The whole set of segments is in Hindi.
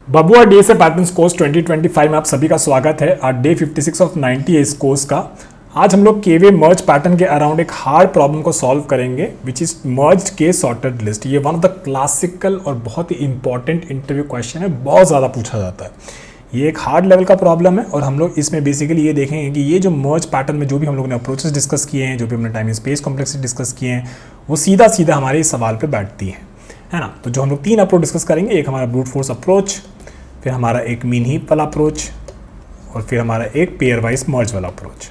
बबुआ डीएसए पैटर्न्स कोर्स 2025 में आप सभी का स्वागत है। आज डे 56 ऑफ 90 है इस कोर्स का। आज हम लोग केवे मर्ज पैटर्न के अराउंड एक हार्ड प्रॉब्लम को सॉल्व करेंगे विच इज मर्ज के सॉर्टेड लिस्ट। ये वन ऑफ द क्लासिकल और बहुत ही इंपॉर्टेंट इंटरव्यू क्वेश्चन है, बहुत ज़्यादा पूछा जाता है। ये एक हार्ड लेवल का प्रॉब्लम है और हम लोग इसमें बेसिकली ये देखेंगे कि ये जो मर्ज पैटर्न में जो भी हम लोगों ने अप्रोचेस डिस्कस किए हैं, जो भी हमने टाइम स्पेस कॉम्प्लेक्सिटी डिस्कस किए हैं, वो सीधा सीधा हमारे इस सवाल पर बैठती है ना। तो जो हम लोग 3 अप्रोच डिस्कस करेंगे, एक हमारा ब्रूट फोर्स अप्रोच, फिर हमारा एक मीन हीप वाला अप्रोच और फिर हमारा एक पेयर वाइज मर्ज वाला अप्रोच।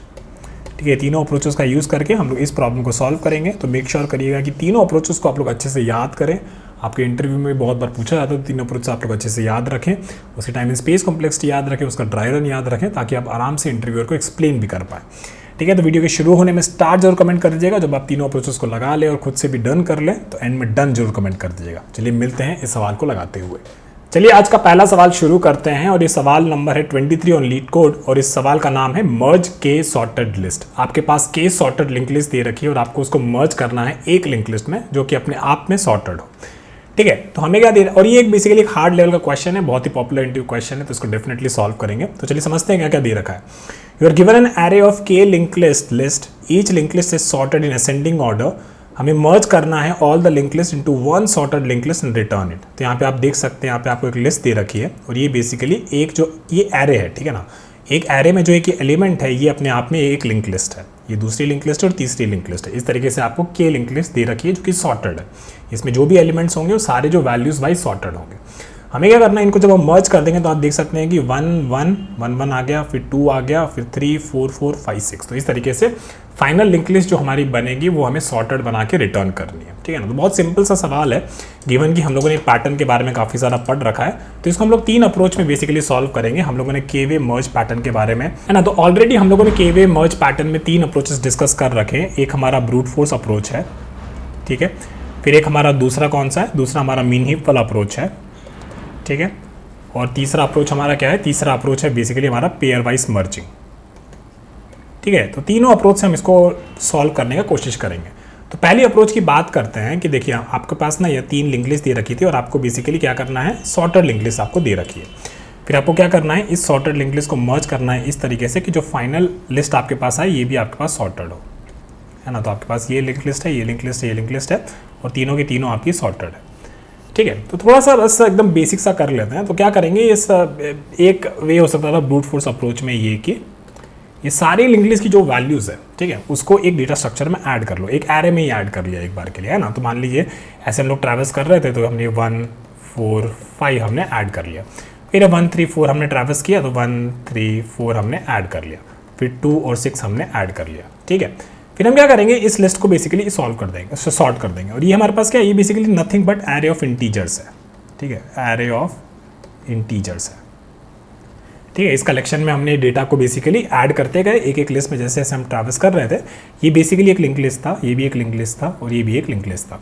ठीक है, तीनों अप्रोचेस का यूज़ करके हम लोग इस प्रॉब्लम को सॉल्व करेंगे। तो मेक श्योर करिएगा कि तीनों अप्रोचेस को आप लोग अच्छे से याद करें। आपके इंटरव्यू में बहुत बार पूछा जाता है, तो तीनों अप्रोच आप लोग अच्छे से याद रखें, उसके टाइम स्पेस कॉम्प्लेक्सिटी याद रखें, उसका ड्राई रन याद रखें, ताकि आप आराम से इंटरव्यूअर को एक्सप्लेन भी कर पाएँ। ठीक है, तो वीडियो के शुरू होने में स्टार्ट जरूर कमेंट कर दीजिएगा। जब आप तीनों अप्रोचेस को लगा लें और खुद से भी डन कर लें तो एंड में डन जरूर कमेंट कर दीजिएगा। चलिए मिलते हैं इस सवाल को लगाते हुए। चलिए आज का पहला सवाल शुरू करते हैं और ये सवाल नंबर है 23 ऑन लीड कोड और इस सवाल का नाम है मर्ज के सॉर्टेड लिस्ट। आपके पास के सॉर्टेड लिंक लिस्ट दे रखी है और आपको उसको मर्ज करना है एक लिंक लिस्ट में जो कि अपने आप में सॉर्टेड हो। ठीक है, तो हमें क्या दे रहा है, और ये एक बेसिकली एक हार्ड लेवल का क्वेश्चन है, बहुत ही पॉपुलर इंटरव्यू क्वेश्चन है, तो इसको डेफिनेटली सॉल्व करेंगे। तो चलिए समझते हैं क्या क्या दे रखा है। You are given an array of K link list, each link list is sorted in ascending order. हमें मर्ज करना है all the link list into one sorted link list and return it. तो यहाँ पे आप देख सकते हैं, यहाँ पे आपको एक लिस्ट दे रखी है और ये बेसिकली एक जो ये एरे है, ठीक है ना, एक एरे में जो एक एलिमेंट है ये अपने आप में एक लिंक लिस्ट है, ये दूसरी लिंक लिस्ट और तीसरी लिंक लिस्ट है। इस तरीके से आपको के लिंक लिस्ट दे रखी है जो कि सॉर्टेड है। इसमें जो भी एलिमेंट्स होंगे वो सारे जो वैल्यूज वाइज सॉर्टेड होंगे। हमें क्या करना है, इनको जब हम मर्ज कर देंगे तो आप देख सकते हैं कि 1 1 1 1 आ गया, फिर 2 आ गया, फिर 3 4 4 5 6। तो इस तरीके से फाइनल लिंक लिस्ट जो हमारी बनेगी वो हमें सॉर्टेड बना के रिटर्न करनी है। ठीक है ना, तो बहुत सिंपल सा सवाल है, गिवन कि हम लोगों ने पैटर्न के बारे में काफ़ी सारा पढ़ रखा है। तो इसको हम लोग 3 अप्रोच में बेसिकली सॉल्व करेंगे। हम लोगों ने केवे मर्ज पैटर्न के बारे में, है ना, तो ऑलरेडी हम लोगों ने केवे मर्ज पैटर्न में 3 अप्रोचेस डिस्कस कर रखे हैं। एक हमारा ब्रूट फोर्स अप्रोच है, ठीक है, फिर एक हमारा दूसरा कौन सा है, दूसरा हमारा मीन हीप वाला अप्रोच है, ठीक है, और तीसरा अप्रोच हमारा क्या है, तीसरा अप्रोच है बेसिकली हमारा पेयर वाइज मर्जिंग। ठीक है, तो तीनों अप्रोच से हम इसको सॉल्व करने का कोशिश करेंगे। तो पहली अप्रोच की बात करते हैं कि देखिए आपके पास ना ये 3 लिंक लिस्ट दे रखी थी और आपको बेसिकली क्या करना है, सॉर्टेड लिंक लिस्ट आपको दे रखी है। फिर आपको क्या करना है, इस सॉर्टेड लिंक लिस्ट को मर्ज करना है इस तरीके से कि जो फाइनल लिस्ट आपके पास है ये भी आपके पास सॉर्टेड हो, है ना। तो आपके पास ये लिंक लिस्ट है, ये लिंक लिस्ट है, ये लिंक लिस्ट है और तीनों की तीनों आपकी सॉर्टेड है। ठीक है, तो थोड़ा सा बस एकदम बेसिक सा कर लेते हैं। तो क्या करेंगे, इस एक वे हो सकता था ब्रूट फोर्स अप्रोच में ये कि ये सारी लिंक लिस्ट की जो वैल्यूज़ है, ठीक है, उसको एक डेटा स्ट्रक्चर में ऐड कर लो, एक एरे में ही ऐड कर लिया एक बार के लिए, है ना। तो मान लीजिए ऐसे हम लोग ट्रैवल्स कर रहे थे तो हमने 1 4 5 हमने ऐड कर लिया, फिर 1 3 4 हमने ट्रैवल्स किया तो 1 3 4 हमने ऐड कर लिया, फिर 2 और 6 हमने ऐड कर लिया। ठीक है, फिर हम क्या करेंगे, इस लिस्ट को बेसिकली सॉल्व कर देंगे, सॉर्ट कर देंगे। और ये हमारे पास क्या है, ये basically nothing but array of integers है। ठीक है, एरे ऑफ इंटीजर्स है। ठीक है, इस कलेक्शन में हमने डेटा को बेसिकली ऐड करते गए एक एक लिस्ट में, जैसे जैसे हम ट्रैवल्स कर रहे थे। ये बेसिकली एक लिंक लिस्ट था, ये भी एक लिंक लिस्ट था और ये भी एक लिंक लिस्ट था।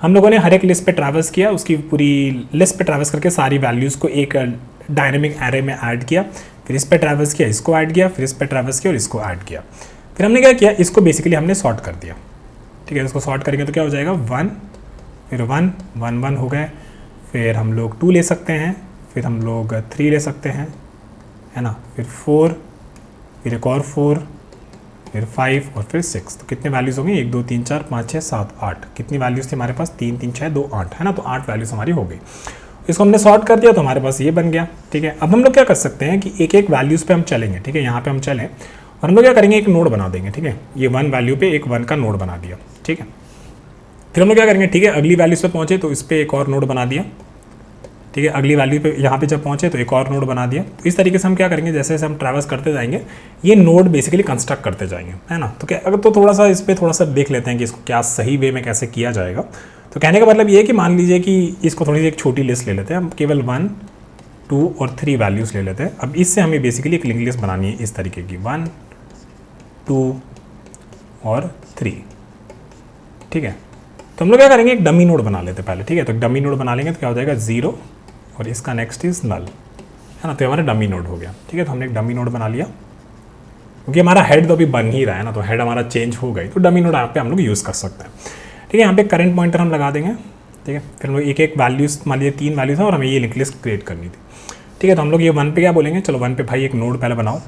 हम लोगों ने हर एक लिस्ट पे ट्रैवल्स किया, उसकी पूरी लिस्ट पे ट्रैवल्स करके सारी वैल्यूज़ को एक डायनेमिक एरे में ऐड किया, फिर इस पे ट्रैवल्स किया, इसको ऐड किया, फिर इस पे ट्रैवल्स किया और इसको ऐड किया। फिर हमने क्या किया, इसको बेसिकली हमने सॉर्ट कर दिया। ठीक है, इसको सॉर्ट करेंगे तो क्या हो जाएगा, 1 फिर 1 1 1 हो गए, फिर हम लोग 2 ले सकते हैं, फिर हम लोग 3 ले सकते हैं, है ना, फिर 4, फिर एक और 4, फिर 5 और फिर 6। तो कितने वैल्यूज़ होंगे, 1 2 3 4 5 6 7 8। कितनी वैल्यूज़ थी हमारे पास, 3 3 6 2 8, है ना। तो 8 वैल्यूज़ हमारी हो गई। इसको हमने सॉर्ट कर दिया तो हमारे पास ये बन गया। ठीक है, अब हम लोग क्या कर सकते हैं कि एक एक वैल्यूज़ पे हम चलेंगे। ठीक है, यहाँ पे हम चलें और हम लोग क्या करेंगे, एक नोड बना देंगे। ठीक है, ये 1 वैल्यू पे एक 1 का नोड बना दिया। ठीक है, फिर हम लोग क्या करेंगे, ठीक है, अगली वैल्यूज़ पे पहुँचे तो इस पर एक और नोड बना दिया। ठीक है, अगली वैल्यू पे यहाँ पे जब पहुँचे तो एक और नोड बना दिया। तो इस तरीके से हम क्या करेंगे, जैसे जैसे हम ट्रैवल्स करते जाएंगे ये नोड बेसिकली कंस्ट्रक्ट करते जाएंगे, है ना। तो क्या अगर तो थोड़ा सा इस पर थोड़ा सा देख लेते हैं कि इसको क्या सही वे में कैसे किया जाएगा। तो कहने का मतलब ये है कि मान लीजिए कि इसको थोड़ी सी एक छोटी लिस्ट ले लेते हैं हम, केवल 1 2 और 3 वैल्यूज़ ले लेते हैं। अब इससे हमें बेसिकली एक लिंक लिस्ट बनानी है इस तरीके की, 1 2 और 3। ठीक है, तो हम लोग क्या करेंगे, एक डमी नोड बना लेते हैं पहले। ठीक है, तो डमी नोड बना लेंगे तो क्या हो जाएगा, 0 और इसका नेक्स्ट इज नल, है ना। तो हमारा डमी नोड हो गया। ठीक है, तो हमने एक डमी नोड बना लिया क्योंकि हमारा हेड तो अभी बन ही रहा है ना, तो हेड हमारा चेंज हो गई, तो डमी नोड यहाँ पे हम लोग यूज़ कर सकते हैं। ठीक है, यहाँ पे करंट पॉइंटर हम लगा देंगे। ठीक है, फिर हम लोग एक एक वैल्यूज़, मान लीजिए 3 वैल्यूज़ है और हमें ये लिंक लिस्ट क्रिएट करनी थी। ठीक है। तो हम लोग ये 1 पे क्या बोलेंगे, चलो 1 पे भाई एक नोड पहले बनाओ,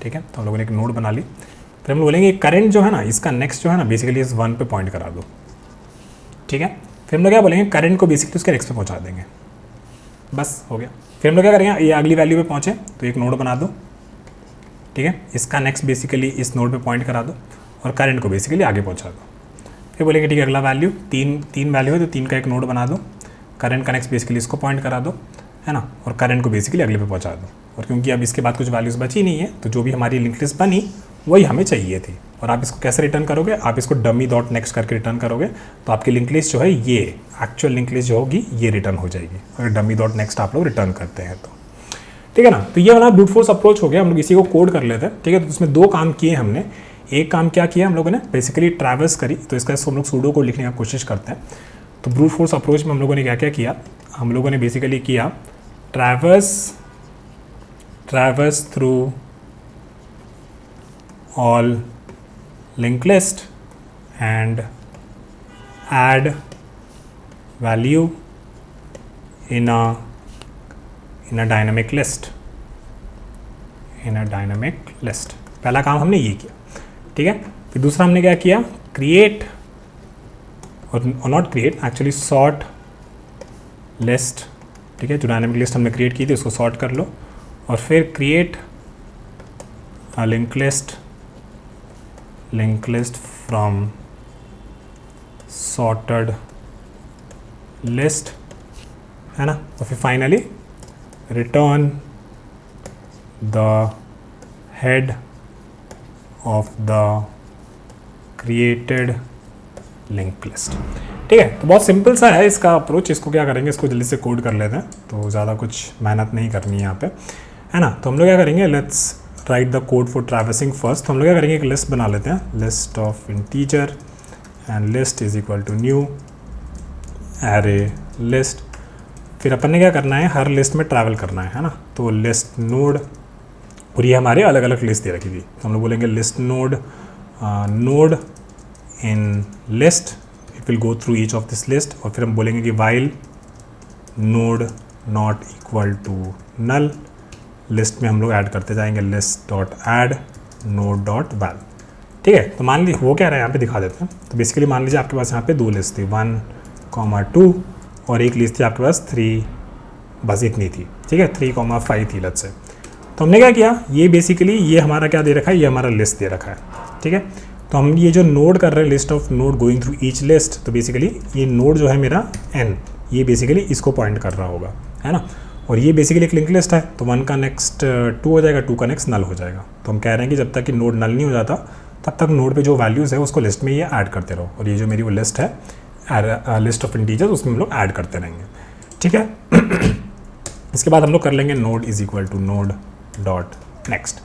ठीक है। तो हम लोगों ने एक नोड बना ली, फिर हम लोग बोलेंगे करंट जो है ना इसका नेक्स्ट जो है ना बेसिकली इस 1 पे पॉइंट करा दो, ठीक है। फिर हम लोग क्या बोलेंगे करंट को बेसिकली उसके नेक्स्ट पे पहुंचा देंगे, बस हो गया। फिर हम लोग क्या करेंगे, ये अगली वैल्यू पे पहुंचे तो एक नोड बना दो, ठीक है। इसका नेक्स्ट बेसिकली इस नोड पे पॉइंट करा दो और करंट को बेसिकली आगे पहुंचा दो। फिर बोलेंगे ठीक है अगला वैल्यू, तीन वैल्यू है तो 3 का एक नोड बना दो, करंट का नेक्स्ट बेसिकली इसको पॉइंट करा दो, है ना, और करंट को बेसिकली अगले पे पहुंचा दो। और क्योंकि अब इसके बाद कुछ वैल्यूज़ बची नहीं है तो जो भी हमारी लिंक लिस्ट बनी वही हमें चाहिए थी। और आप इसको कैसे रिटर्न करोगे, आप इसको डमी डॉट नेक्स्ट करके रिटर्न करोगे तो आपकी लिंक लिस्ट जो है ये एक्चुअल लिंक लिस्ट जो होगी ये रिटर्न हो जाएगी अगर डमी डॉट नेक्स्ट आप लोग रिटर्न करते हैं तो, ठीक है ना। तो ये वाला ब्रूट फोर्स अप्रोच हो गया, हम लोग इसी को कोड कर लेते हैं, ठीक है। तो उसमें 2 काम किए हमने। एक काम क्या किया हम लोगों ने, बेसिकली ट्रैवर्स करी, तो इसका हम लोग सूडो कोड लिखने की कोशिश करते हैं। तो ब्रूट फोर्स अप्रोच में हम लोगों ने क्या क्या किया, हम लोगों ने बेसिकली किया traverse through all link list and add value in a dynamic list. पहला काम हमने ये किया, ठीक है। फिर दूसरा हमने क्या किया, क्रिएट और not create actually sort list, ठीक है। जो डायनामिक लिस्ट हमने क्रिएट की थी उसको सॉर्ट कर लो और फिर create a link list from sorted list, है ना। और फिर finally return the head of the created link list, ठीक है। तो बहुत सिंपल सा है इसका अप्रोच। इसको क्या करेंगे, इसको जल्दी से कोड कर लेते हैं, तो ज़्यादा कुछ मेहनत नहीं करनी है यहाँ पे, है ना। तो हम लोग क्या करेंगे, let's write the code for traversing first. तो हम लोग क्या करेंगे, एक लिस्ट बना लेते हैं, list of integer and list is equal to new array list. फिर अपन ने क्या करना है, हर लिस्ट में ट्रैवल करना है ना। तो लिस्ट नोड, और ये हमारे अलग अलग लिस्ट दे रखी थी, तो हम लोग बोलेंगे list node in list, it will go through each of this list. और फिर हम बोलेंगे कि while node not equal to null, list में हम लोग ऐड करते जाएंगे list dot add node dot val, ठीक है। तो मान लीजिए वो क्या रहा है यहाँ पे दिखा देते हैं। तो बेसिकली मान लीजिए आपके पास यहाँ पे 2 लिस्ट थी, 1,2 और एक लिस्ट थी आपके पास 3, बस इतनी थी, ठीक है, 3,5 थी लेट्स से। तो हमने क्या किया, ये बेसिकली ये हमारा क्या दे रखा है, ये हमारा लिस्ट दे रखा है, ठीक है। तो हम ये जो नोड कर रहे हैं, list of node going through each list, तो बेसिकली ये नोड जो है मेरा n, ये बेसिकली इसको पॉइंट कर रहा होगा, है ना। और ये बेसिकली एक लिंक लिस्ट है, तो 1 का नेक्स्ट 2 हो जाएगा, 2 का नेक्स्ट नल हो जाएगा। तो हम कह रहे हैं कि जब तक कि नोड नल नहीं हो जाता तब तक नोड पे जो वैल्यूज़ है उसको लिस्ट में ये ऐड करते रहो। और ये जो मेरी वो लिस्ट है लिस्ट ऑफ इंटीजर्स, उसमें हम लोग ऐड करते रहेंगे, ठीक है। इसके बाद हम लोग कर लेंगे node is equal to node dot next,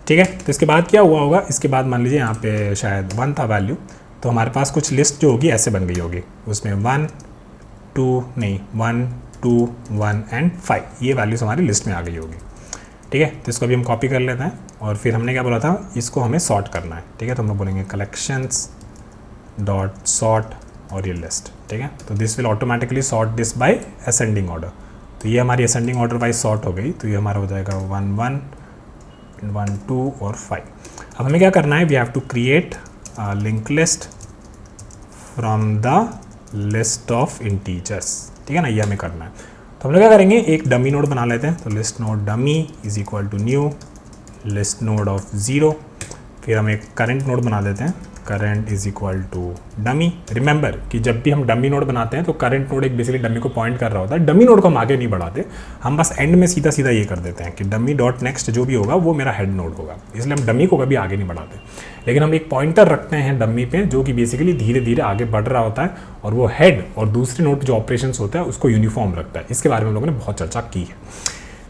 ठीक है। तो इसके बाद क्या हुआ होगा, इसके बाद मान लीजिए यहाँ पे शायद 1 था वैल्यू, तो हमारे पास कुछ लिस्ट जो होगी ऐसे बन गई होगी, उसमें 1 2 1 और 5 ये वैल्यूज़ हमारी लिस्ट में आ गई होगी, ठीक है। तो इसको अभी हम कॉपी कर लेते हैं और फिर हमने क्या बोला था, इसको हमें सॉर्ट करना है, ठीक है। तो हम लोग बोलेंगे कलेक्शंस डॉट सॉर्ट और ये लिस्ट, ठीक है। तो this will automatically sort this by ascending order. तो ये हमारी असेंडिंग ऑर्डर वाइज सॉर्ट हो गई, तो ये हमारा हो जाएगा 1 1 1 2 और 5। अब हमें क्या करना है, we have to create link list from the list of integers, ठीक है ना, ये हमें करना है। तो हम लोग क्या करेंगे, एक डमी नोड बना लेते हैं। तो list node dummy is equal to new list node of 0। फिर हम एक करंट नोड बना देते हैं, current is equal to dummy. Remember कि जब भी हम डमी नोड बनाते हैं तो करंट नोड एक बेसिकली डमी को पॉइंट कर रहा होता है, डमी नोड को हम आगे नहीं बढ़ाते, हम बस एंड में सीधा सीधा ये कर देते हैं कि डमी डॉट नेक्स्ट जो भी होगा वो मेरा हेड नोड होगा, इसलिए हम डमी को कभी आगे नहीं बढ़ाते। लेकिन हम एक पॉइंटर रखते हैं डमी पे जो कि बेसिकली धीरे धीरे आगे बढ़ रहा होता है और वो हेड और दूसरे नोड जो ऑपरेशन होता है उसको यूनिफॉर्म रखता है। इसके बारे में हम लोगों ने बहुत चर्चा की है,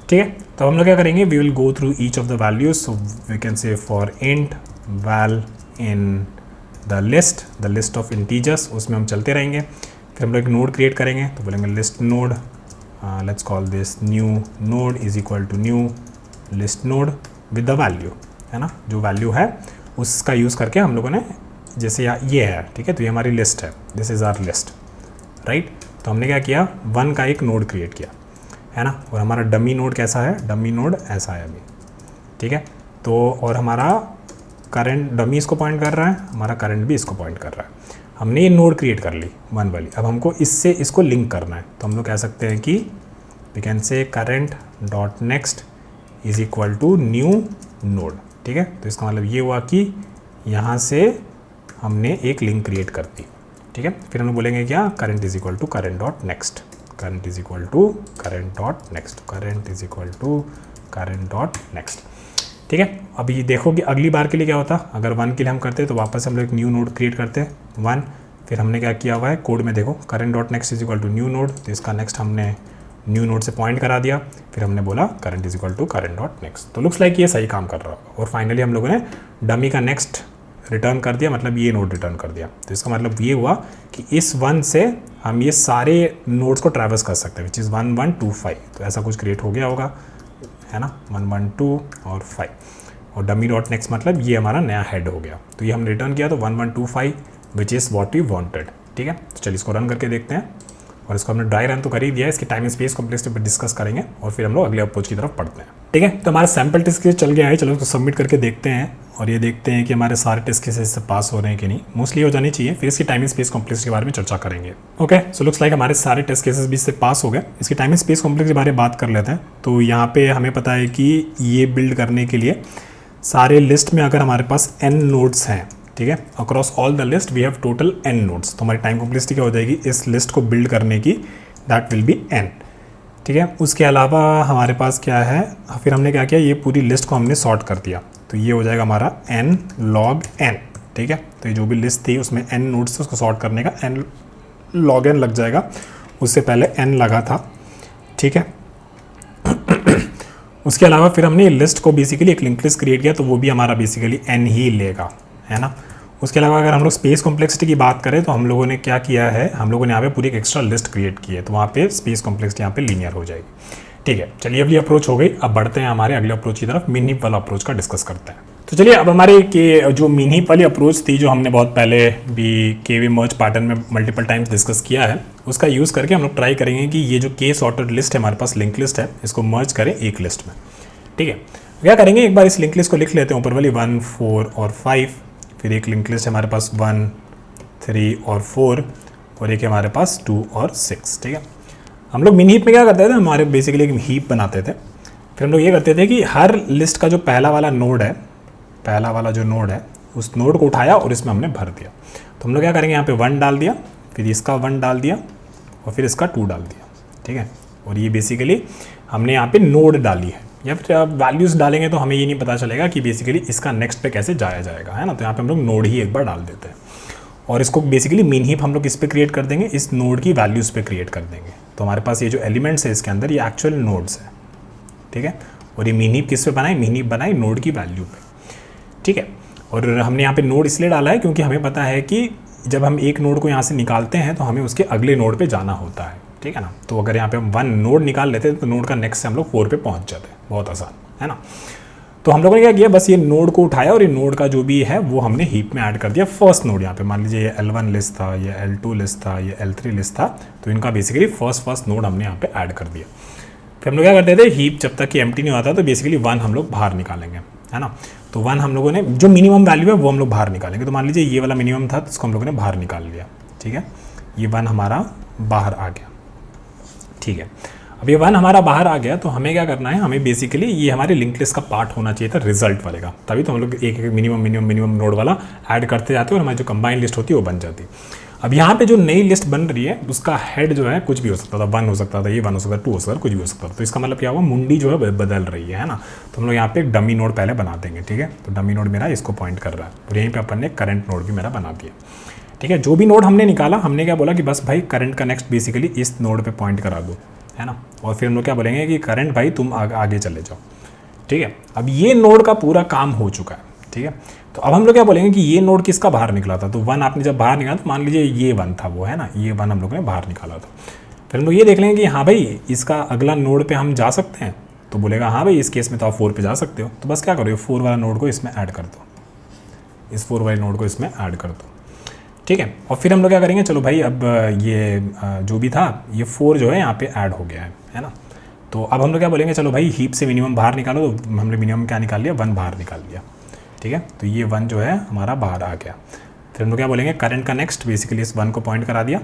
ठीक है। तो हम लोग क्या करेंगे, we will go through each of the values. So we can say for int val in the list of integers, उसमें हम चलते रहेंगे। फिर हम लोग एक नोड क्रिएट करेंगे, तो बोलेंगे list node, let's call this new node is equal to new list node with the value, है ना, जो वैल्यू है उसका यूज़ करके हम लोगों ने, जैसे ये है, ठीक है, तो ये हमारी लिस्ट है, this is our list, right. तो हमने क्या किया, 1 का एक नोड क्रिएट किया, है ना। और हमारा डमी नोड कैसा है, डमी नोड ऐसा है अभी, ठीक है। तो और हमारा करंट डमी इसको पॉइंट कर रहा है, हमारा करंट भी इसको पॉइंट कर रहा है। हमने ये नोड क्रिएट कर ली 1 वाली, अब हमको इससे इसको लिंक करना है। तो हम लोग कह सकते हैं कि we can say current dot next is equal to new node, ठीक है। तो इसका मतलब ये हुआ कि यहाँ से हमने एक लिंक क्रिएट कर दी, ठीक है। फिर हम बोलेंगे क्या, current is equal to current dot next, current is equal to current dot next, current is equal to current dot next, ठीक है। अब ये देखो कि अगली बार के लिए क्या होता, अगर 1 के लिए हम करते तो वापस हम लोग एक न्यू नोड क्रिएट करते 1, फिर हमने क्या किया हुआ है कोड में, देखो current dot next is equal to new node, तो इसका नेक्स्ट हमने न्यू नोड से पॉइंट करा दिया, फिर हमने बोला current is equal to current dot next. तो लुक्स लाइक ये सही काम कर रहा होगा। और फाइनली हम लोगों ने डमी का नेक्स्ट रिटर्न कर दिया, मतलब ये नोड रिटर्न कर दिया। तो इसका मतलब ये हुआ कि इस 1 से हम ये सारे नोड्स को ट्रैवर्स कर सकते हैं, विच इज़ 1 1 2 5। तो ऐसा कुछ क्रिएट हो गया होगा, है ना, 1 1 2 और 5। और डमी डॉट नेक्स्ट मतलब ये हमारा नया हेड हो गया। तो ये हमने रिटर्न किया तो 1 1 2 5 which is what we wanted, ठीक है। तो चलिए इसको रन करके देखते हैं। और इसको हमने ड्राई रन तो कर ही दिया है, इसकी टाइम स्पेस कॉम्प्लेक्सिटी पर डिस्कस करेंगे और फिर हम लोग अगले अप्रोच की तरफ पढ़ते हैं, ठीक है। तो हमारा सैम्पल टेस्ट केस चल गया है, चलो इसको सबमिट करके देखते हैं और ये देखते हैं कि हमारे सारे टेस्ट केसेस से पास हो रहे हैं कि नहीं। मोस्टली हो जानी चाहिए, फिर इसकी टाइम स्पेस कॉम्प्लेक्सिटी के बारे में चर्चा करेंगे। ओके, सो लुक्स लाइक हमारे सारे टेस्ट केसेस भी इससे पास हो गए। इसकी टाइम स्पेस कॉम्प्लेक्स के बारे में बात कर लेते हैं। तो यहाँ पे हमें पता है कि ये बिल्ड करने के लिए सारे लिस्ट में अगर हमारे पास n नोड्स हैं, ठीक है, across all the list we have total n nodes, तो हमारी टाइम कॉम्प्लेक्सिटी क्या हो जाएगी इस लिस्ट को बिल्ड करने की, दैट विल बी n, ठीक है। उसके अलावा हमारे पास क्या है, फिर हमने क्या किया, ये पूरी लिस्ट को हमने सॉर्ट कर दिया, तो ये हो जाएगा हमारा n log n, ठीक है। तो ये जो भी लिस्ट थी उसमें n नोड्स थे, उसको सॉर्ट करने का n log n लग जाएगा, उससे पहले n लगा था, ठीक है। उसके अलावा फिर हमने लिस्ट को बेसिकली एक लिंक लिस्ट क्रिएट किया, तो वो भी हमारा बेसिकली n ही लेगा, है ना। उसके अलावा अगर हम लोग स्पेस कॉम्प्लेक्सिटी की बात करें तो हम लोगों ने क्या किया है, हम लोगों ने यहाँ पे पूरी एक एक्स्ट्रा लिस्ट क्रिएट की है, तो वहाँ पे स्पेस कॉम्प्लेक्सिटी यहाँ पे लीनियर हो जाएगी, ठीक है। चलिए अगली अप्रोच हो गई, अब बढ़ते हैं हमारे अगले अप्रोच की तरफ, मिन हीप वाला अप्रोच का डिस्कस करते हैं। तो चलिए अब हमारे के जो मिन हीप वाली अप्रोच थी, जो हमने बहुत पहले भी केवी मर्ज पैटर्न में मल्टीपल टाइम्स डिस्कस किया है, उसका यूज़ करके हम लोग ट्राई करेंगे कि ये जो के सॉर्टेड लिस्ट है हमारे पास, लिंक लिस्ट है, इसको मर्ज करें एक लिस्ट में, ठीक है। क्या करेंगे, एक बार इस लिंक लिस्ट को लिख लेते हैं ऊपर वाली 1 4 और 5, फिर एक लिंक लिस्ट है हमारे पास 1 3 और 4, और एक है हमारे पास 2 और 6, ठीक है। हम लोग मिन हीप में क्या करते थे, हमारे बेसिकली एक हीप बनाते थे, फिर हम लोग ये करते थे कि हर लिस्ट का जो पहला वाला नोड है, पहला वाला जो नोड है, उस नोड को उठाया और इसमें हमने भर दिया। तो हम लोग क्या करेंगे, यहाँ पे 1 डाल दिया, फिर इसका 1 डाल दिया और फिर इसका 2 डाल दिया, ठीक है। और ये बेसिकली हमने यहाँ पे नोड डाली है, या फिर आप वैल्यूज़ डालेंगे तो हमें ये नहीं पता चलेगा कि बेसिकली इसका नेक्स्ट पे कैसे जाया जाएगा, है ना। तो यहाँ पे हम लोग नोड ही एक बार डाल देते हैं और इसको बेसिकली मिन हीप हम लोग इस पे क्रिएट कर देंगे, इस नोड की वैल्यूज़ पे क्रिएट कर देंगे। तो हमारे पास ये जो एलिमेंट्स है इसके अंदर, ये एक्चुअल नोड्स है, ठीक है। और ये मिन हीप किस पे बनाई, मिन हीप बनाई नोड की वैल्यू पे, ठीक है। और हमने यहाँ पे नोड इसलिए डाला है क्योंकि हमें पता है कि जब हम एक नोड को यहाँ से निकालते हैं तो हमें उसके अगले नोड पे जाना होता है, ठीक है ना। तो अगर यहाँ पे हम 1 नोड निकाल लेते हैं तो नोड का नेक्स्ट से हम लोग 4 पे पहुँच जाते हैं, बहुत आसान, है ना। तो हम लोगों ने क्या किया, बस ये नोड को उठाया और ये नोड का जो भी है वो हमने हीप में ऐड कर दिया। फर्स्ट नोड यहाँ पे मान लीजिए ये L1 लिस्ट था, ये L2 लिस्ट था, ये L3 लिस्ट था, तो इनका बेसिकली फर्स्ट नोड हमने यहाँ पे ऐड कर दिया। फिर हम लोग क्या करते थे, हीप जब तक कि एम्प्टी नहीं होता तो बेसिकली 1 हम लोग बाहर निकालेंगे, है ना। तो 1 हम लोगों ने जो मिनिमम वैल्यू है वो हम लोग बाहर निकालेंगे। तो मान लीजिए ये वाला मिनिमम था तो इसको हम लोगों ने बाहर निकाल लिया, ठीक है। ये 1 हमारा बाहर आ गया, ठीक है। अब ये 1 हमारा बाहर आ गया तो हमें क्या करना है, हमें बेसिकली ये हमारे लिंक लिस्ट का पार्ट होना चाहिए था रिजल्ट वाले का, तभी तो हम लोग एक मिनिमम नोड वाला ऐड करते जाते और हमारी जो कंबाइंड लिस्ट होती है वो बन जाती। अब यहाँ पे जो नई लिस्ट बन रही है उसका हेड जो है कुछ भी हो सकता था, 1 हो सकता था, ये 1 हो सकता था, 2 हो सकता था, कुछ भी हो सकता था। तो इसका मतलब क्या हुआ, मुंडी जो है बदल रही है ना। तो हम लोग यहाँ पे एक डमी नोड पहले बना देंगे, ठीक है। तो डमी नोड मेरा इसको पॉइंट कर रहा है और यहीं पे अपन ने करंट नोड भी मेरा बना दिया, ठीक है। जो भी नोड हमने निकाला, हमने क्या बोला कि बस भाई करंट का नेक्स्ट बेसिकली इस नोड पे पॉइंट करा दो, है ना। और फिर हम लोग क्या बोलेंगे कि करंट भाई तुम आगे चले जाओ, ठीक है। अब ये नोड का पूरा काम हो चुका है, ठीक है। तो अब हम लोग क्या बोलेंगे कि ये नोड किसका बाहर निकला था, तो 1 आपने जब बाहर निकाला तो मान लीजिए ये 1 था वो, है ना, ये 1 हम लोग ने बाहर निकाला था। फिर हम लोग ये देख लेंगे कि हाँ भाई इसका अगला नोड पे हम जा सकते हैं, तो बोलेगा हाँ भाई इस केस में तो आप 4 पे जा सकते हो। तो बस क्या करो, 4 वाला नोड को इसमें ऐड कर दो, इस 4 वाले नोड को इसमें ऐड कर दो, ठीक है। और फिर हम लोग क्या करेंगे, चलो भाई अब ये जो भी था ये 4 जो है यहाँ पे ऐड हो गया है ना। तो अब हम लोग क्या बोलेंगे, चलो भाई हीप से मिनिमम बाहर निकालो, तो हमने मिनिमम क्या निकाल लिया, 1 बाहर निकाल लिया, ठीक है। तो ये 1 जो है हमारा बाहर आ गया। फिर हम लोग क्या बोलेंगे, करंट का नेक्स्ट, बेसिकली इस 1 को पॉइंट करा दिया,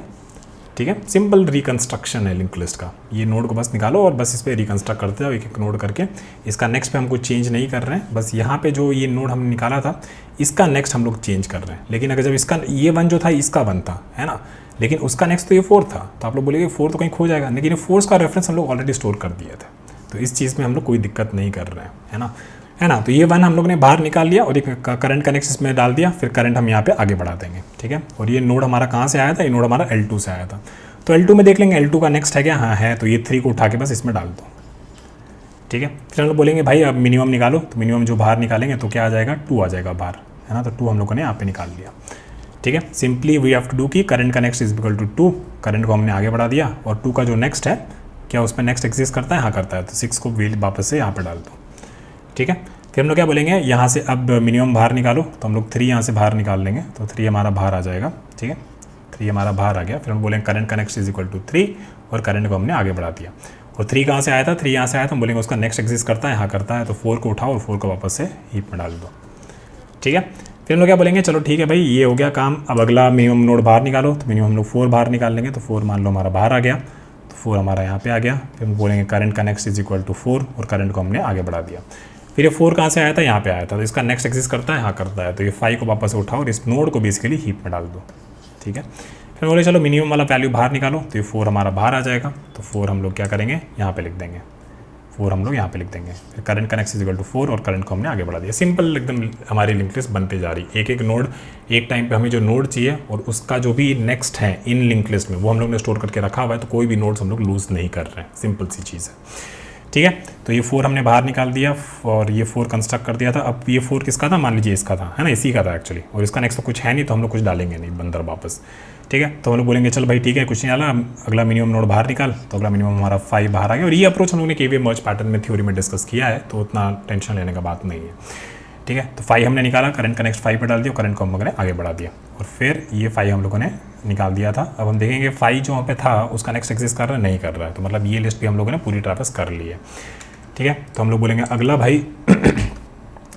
ठीक है। सिंपल रिकंस्ट्रक्शन है लिंक लिस्ट का, ये नोड को बस निकालो और बस इस पर रिकंस्ट्रक्ट करते जाओ एक एक नोड करके। इसका नेक्स्ट पे हम कुछ चेंज नहीं कर रहे हैं, बस यहाँ पे जो ये नोड हमने निकाला था इसका नेक्स्ट हम लोग चेंज कर रहे हैं। लेकिन अगर जब इसका ये 1 जो था इसका 1 था, है ना, लेकिन उसका नेक्स्ट तो ये 4 था, तो आप लोग बोलेंगे 4 तो कहीं खो जाएगा, लेकिन ये 4 का रेफरेंस हम लोग ऑलरेडी स्टोर कर दिए थे, तो इस चीज़ में हम लोग कोई दिक्कत नहीं कर रहे हैं, है ना। तो ये 1 हम लोग ने बाहर निकाल लिया और एक करंट कनेक्ट इसमें डाल दिया, फिर करंट हम यहाँ पे आगे बढ़ा देंगे, ठीक है। और ये नोड हमारा कहाँ से आया था, ये नोड हमारा L2 से आया था, तो L2 में देख लेंगे L2 का नेक्स्ट है क्या, हाँ है, तो ये 3 को उठा के बस इसमें डाल दो, ठीक है। फिर हम लोग बोलेंगे भाई अब मिनिमम निकालो, तो मिनिमम जो बाहर निकालेंगे तो क्या आ जाएगा, 2 आ जाएगा बाहर, है ना। तो 2 हम लोगों ने यहाँ पे निकाल लिया, ठीक है। Simply we have to do कि करंट का नेक्स्ट इज इक्वल टू 2, करंट को हमने आगे बढ़ा दिया, और 2 का जो नेक्स्ट है क्या उसमें नेक्स्ट एग्जिस्ट करता है, हाँ करता है, तो 6 को वापस से यहाँ पे डाल दो, ठीक है। फिर हम लोग क्या बोलेंगे, यहाँ से अब मिनिमम बाहर निकालो, तो हम लोग 3 यहाँ से बाहर निकाल लेंगे, तो 3 हमारा बाहर आ जाएगा, ठीक है। 3 हमारा बाहर आ गया। फिर हम बोलेंगे करंट का नेक्स्ट इज इक्वल टू 3, और करंट को हमने आगे बढ़ा दिया। और 3 कहाँ से आया था, 3 यहाँ से आया था, हम बोलेंगे उसका नेक्स्ट एग्जिस्ट करता है, हाँ करता है, तो 4 को उठाओ और 4 को वापस से हीप में डाल दो, ठीक है। फिर हम लोग क्या बोलेंगे, चलो ठीक है भाई ये हो गया काम, अब अगला मिनिमम नोड बाहर निकालो, तो मिनिमम हम लोग 4 बाहर निकाल लेंगे, तो 4 मान लो हमारा बाहर आ गया, तो 4 हमारा यहाँ पे आ गया। फिर हम बोलेंगे करंट का नेक्स्ट इज इक्वल टू 4, और करंट को हमने आगे बढ़ा दिया। फिर ये 4 कहाँ से आया था, यहाँ पे आया था, तो इसका नेक्स्ट एग्जिस्ट करता है, हाँ करता है, तो ये 5 को वापस उठाओ और इस नोड को बेसिकली हीप में डाल दो, ठीक है। फिर बोले चलो मिनिमम वाला वैल्यू बाहर निकालो, तो ये 4 हमारा बाहर आ जाएगा, तो 4 हम लोग क्या करेंगे, यहाँ पे लिख देंगे, 4 हम लोग यहाँ पे लिख देंगे। फिर करंट का नेक्स्ट इज इक्वल टू 4, और करंट को हमने आगे बढ़ा दिया। सिंपल एकदम हमारी लिंक लिस्ट बनते जा रही, एक एक नोड एक टाइम पे हमें जो नोड चाहिए और उसका जो भी नेक्स्ट है इन लिंक लिस्ट में वो हम लोग ने स्टोर करके रखा हुआ है, तो कोई भी नोड्स हम लोग लूज नहीं कर रहे हैं, सिंपल सी चीज़ है, ठीक है। तो ये 4 हमने बाहर निकाल दिया और ये 4 कंस्ट्रक्ट कर दिया था। अब ये 4 किसका था, मान लीजिए इसका था, है ना, इसी का था एक्चुअली, और इसका नेक्स्ट तो कुछ है नहीं, तो हम लोग कुछ डालेंगे नहीं बंदर वापस, ठीक है। तो हम लोग बोलेंगे चल भाई ठीक है कुछ नहीं डाला, अगला मिनिमम नोड बाहर निकाल, तो अगला मिनिमम हमारा 5 बाहर आ गया। और ये अप्रोच हम लोग ने केवीए मर्ज पैटर्न में थ्योरी में डिस्कस किया है, तो उतना टेंशन लेने का बात नहीं है, ठीक है। तो 5 हमने निकाला, करंट का नेक्स्ट 5 पे डाल दिया, करंट को हम लोगों ने आगे बढ़ा दिया, और फिर ये 5 हम लोगों ने निकाल दिया था। अब हम देखेंगे 5 जो वहाँ पे था उसका नेक्स्ट एग्जिस्ट कर रहा है, नहीं कर रहा है, तो मतलब ये लिस्ट भी हम लोगों ने पूरी ट्रैवर्स कर ली है, ठीक है। तो हम लोग बोलेंगे अगला भाई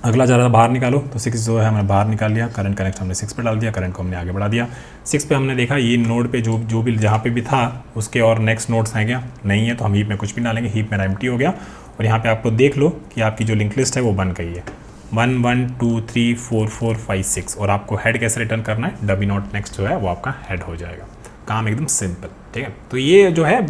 अगला ज़्यादा बाहर निकालो, तो 6 जो है हमने बाहर निकाल लिया, करंट कनेक्ट हमने 6 पे डाल दिया, करंट को हमने आगे बढ़ा दिया। 6 पे हमने देखा ये नोड पे जो भी जहाँ पे भी था उसके और नेक्स्ट नोड्स हैं क्या, नहीं है, तो हम हीप में कुछ भी डालेंगे, हीप मेरा एम्प्टी हो गया। और यहाँ पे आप लोग देख लो कि आपकी जो लिंक लिस्ट है वो बन गई है, 1 1 2 3 4 4 5 6, और आपको हेड कैसे रिटर्न करना है, डबी नॉट नेक्स्ट जो है वो आपका हेड हो जाएगा, काम एकदम सिंपल, ठीक है। तो ये जो है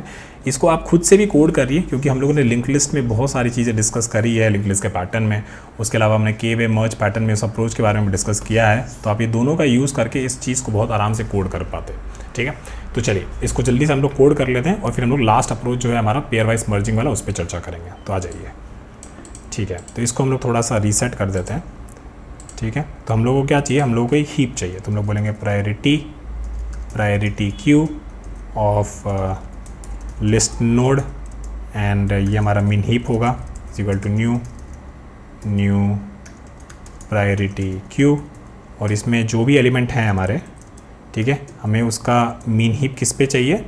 इसको आप खुद से भी कोड करिए, क्योंकि हम लोगों ने लिंक लिस्ट में बहुत सारी चीज़ें डिस्कस करी है लिंक लिस्ट के पैटर्न में, उसके अलावा हमने केवे मर्ज पैटर्न में उस अप्रोच के बारे में डिस्कस किया है, तो आप ये दोनों का यूज़ करके इस चीज़ को बहुत आराम से कोड कर पाते हैं, ठीक है। तो चलिए इसको जल्दी से हम लोग कोड कर लेते हैं, और फिर हम लोग लास्ट अप्रोच जो है हमारा पेयर वाइज मर्जिंग वाला उस पर चर्चा करेंगे, तो आ जाइए, ठीक है। तो इसको हम लोग थोड़ा सा रीसेट कर देते हैं, ठीक है। तो हम लोगों को क्या चाहिए, हम लोगों को एक हीप चाहिए, तो हम लोग बोलेंगे priority queue of list node, and ये हमारा मीन हीप होगा is equal to new priority queue, और इसमें जो भी एलिमेंट हैं हमारे, ठीक है, हमें उसका मीन हीप किस पे चाहिए,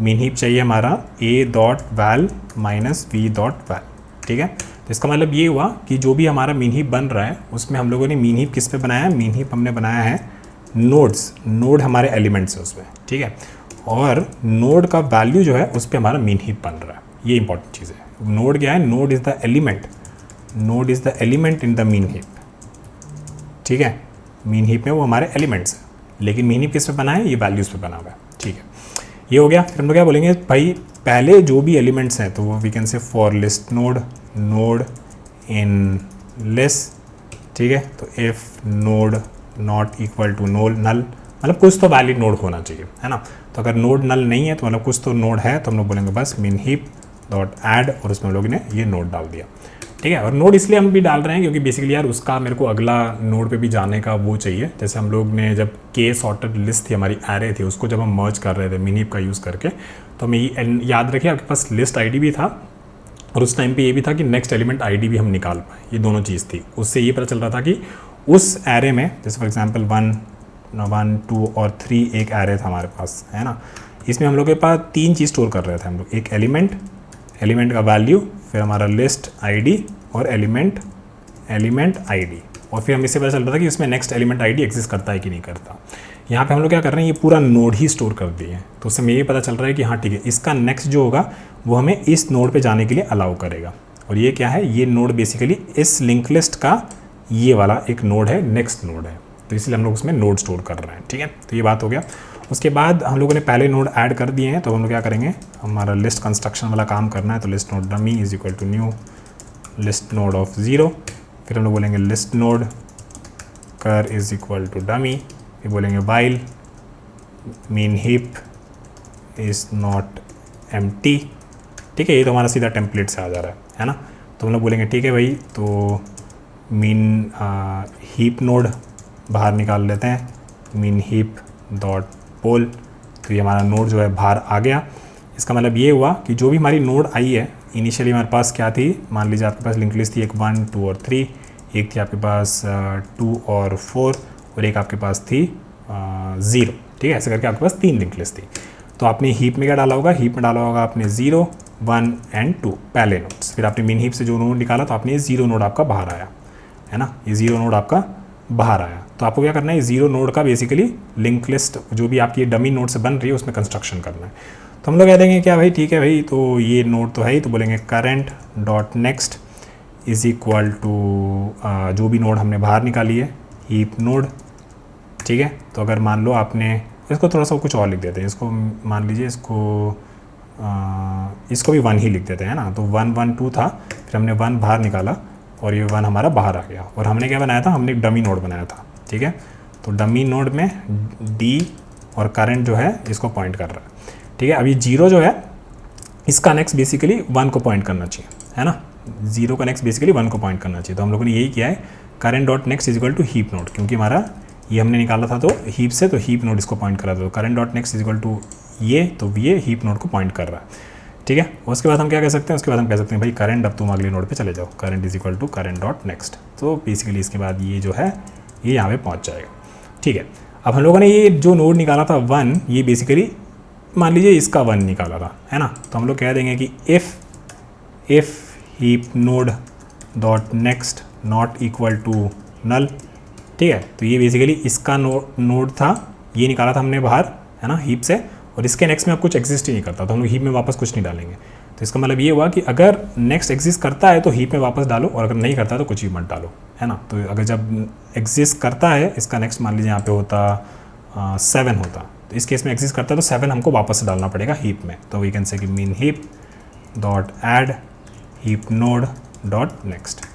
मीन हीप चाहिए हमारा a.val माइनस v.val, ठीक है। तो इसका मतलब ये हुआ कि जो भी हमारा मीन हीप बन रहा है उसमें हम लोगों ने मीन हीप किस पे बनाया है, मीन हीप हमने बनाया है नोड हमारे एलिमेंट्स है उसमें, ठीक है। और नोड का वैल्यू जो है उस पर हमारा मीन हीप बन रहा है, ये इंपॉर्टेंट चीज़ है। नोड क्या है, node is the element in the mean heap, ठीक है। मीन हीप में वो हमारे एलिमेंट्स हैं, लेकिन मीन हीप किस पे बना है, ये वैल्यूज़ पे बना हुआ है, ठीक है। ये हो गया। फिर हम लोग क्या बोलेंगे भाई, पहले जो भी एलिमेंट्स हैं तो वो we can say for list node in list, ठीक है। तो if node not equal to null, मतलब कुछ तो वैलिड नोड होना चाहिए, है ना। तो अगर नोड नल नहीं है तो मतलब कुछ तो नोड है, तो हम लोग बोलेंगे बस मीन हीप डॉट ऐड, और उसमें हम लोग ने ये नोड डाल दिया, ठीक है। और नोड इसलिए हम भी डाल रहे हैं क्योंकि बेसिकली यार उसका मेरे को अगला नोड पे भी जाने का वो चाहिए। जैसे हम लोग ने जब के सॉर्टेड लिस्ट थी हमारी एरे थी, उसको जब हम मर्ज कर रहे थे मीन हीप का यूज़ करके, तो हमें याद रखिए आपके पास लिस्ट आईडी भी था, और उस टाइम पे ये भी था कि नेक्स्ट एलिमेंट आईडी भी हम निकाल पाए, ये दोनों चीज़ थी। उससे ये पता चल रहा था कि उस एरे में, जैसे फॉर एग्जांपल 1 2 और 3 एक एरे था हमारे पास, है ना। इसमें हम लोग के पास 3 चीज़ स्टोर कर रहे थे हम लोग, एक एलिमेंट का वैल्यू, फिर हमारा लिस्ट आईडी और एलिमेंट आईडी, और फिर हमें इससे पता चल रहा था कि इसमें नेक्स्ट एलिमेंट आईडी एग्जिस्ट करता है कि नहीं करता। यहाँ पे हम लोग क्या कर रहे हैं, ये पूरा नोड ही स्टोर कर दिए हैं, तो उससे हमें ये पता चल रहा है कि हाँ ठीक है, इसका नेक्स्ट जो होगा वो हमें इस नोड पे जाने के लिए अलाउ करेगा। और ये क्या है, ये नोड बेसिकली इस लिंक लिस्ट का ये वाला एक नोड है, नेक्स्ट नोड है, तो इसलिए हम लोग उसमें नोड स्टोर कर रहे हैं। ठीक है, तो ये बात हो गया। उसके बाद हम लोगों ने पहले नोड ऐड कर दिए हैं, तो हम लोग क्या करेंगे, हमारा लिस्ट कंस्ट्रक्शन वाला काम करना है, तो list node dummy is equal to new list node of 0, फिर हम लोग बोलेंगे list node cur is equal to dummy, फिर बोलेंगे while min heap is not empty. ठीक है, ये तो हमारा सीधा टेम्पलेट से आ जा रहा है ना। तो हम लोग बोलेंगे ठीक है भाई, तो मीन हीप नोड बाहर निकाल लेते हैं, मीन हीप डॉट पोल, तो ये हमारा नोड जो है बाहर आ गया। इसका मतलब ये हुआ कि जो भी हमारी नोड आई है, इनिशियली हमारे पास क्या थी, मान लीजिए आपके पास लिंक लिस्ट थी एक 1, 2 और 3, एक थी आपके पास 2 और 4, और एक आपके पास थी 0। ठीक है, ऐसे करके आपके पास 3 लिंक लिस्ट थी। तो आपने हीप में क्या डाला होगा, हीप में डाला होगा आपने 0, 1 एंड 2 पहले नोड्स, फिर आपने मीन हीप से जो नोड निकाला तो आपने ये 0 नोड आपका बाहर आया है ना, ये 0 नोड आपका बाहर आया। तो आपको क्या करना है, 0 नोड का बेसिकली लिंक लिस्ट जो भी आपकी डमी नोड से बन रही है उसमें कंस्ट्रक्शन करना है। तो हम लोग कह देंगे क्या भाई, ठीक है भाई, तो ये नोड तो है ही, तो बोलेंगे current dot next is equal to जो भी नोड हमने बाहर निकाली है हीप नोड। ठीक है, तो अगर मान लो आपने इसको थोड़ा सा कुछ और लिख देते हैं, इसको मान लीजिए इसको भी 1 ही लिख देते हैं ना, तो 1, 1, 2 था, फिर हमने 1 बाहर निकाला और ये 1 हमारा बाहर आ गया, और हमने क्या बनाया था, हमने एक डमी नोड बनाया था। ठीक है, तो डमी नोड में डी और करंट जो है इसको पॉइंट कर रहा है। ठीक है, अभी 0 जो है इसका नेक्स्ट बेसिकली 1 को पॉइंट करना चाहिए, है ना, 0 का नेक्स्ट बेसिकली 1 को पॉइंट करना चाहिए। तो हम लोगों ने यही किया है, current dot next is equal to heap node, क्योंकि हमारा ये हमने निकाला था तो हीप से, तो हीप नोड इसको पॉइंट कर रहा था, तो current dot next is equal to ये, तो ये हीप नोड को पॉइंट कर रहा है। ठीक है, उसके बाद हम क्या कह सकते हैं, उसके बाद हम कह सकते हैं भाई करंट, अब तुम अगले नोड पे चले जाओ, current is equal to current dot next, तो बेसिकली इसके बाद ये जो है ये यहाँ पे पहुँच जाएगा। ठीक है, अब हम लोगों ने ये जो नोड निकाला था 1, ये बेसिकली मान लीजिए इसका 1 निकाला था, है ना, तो हम लोग कह देंगे कि if heap node dot next not equal to null. ठीक है, तो ये बेसिकली इसका नोड था, ये निकाला था हमने बाहर, है ना, हीप से, और इसके नेक्स्ट में अब कुछ एग्जिस्ट ही नहीं करता, तो हम लोग हीप में वापस कुछ नहीं डालेंगे। तो इसका मतलब ये हुआ कि अगर नेक्स्ट एग्जिस्ट करता है तो हीप में वापस डालो, और अगर नहीं करता तो कुछ भी मत डालो, है ना। तो अगर जब एग्जिस्ट करता है इसका नेक्स्ट, मान लीजिए यहाँ पे होता 7 होता, तो इस केस में एग्जिस्ट करता है तो 7 हमको वापस से डालना पड़ेगा हीप में। तो वी कैन से कि mean heap dot add heap node dot next.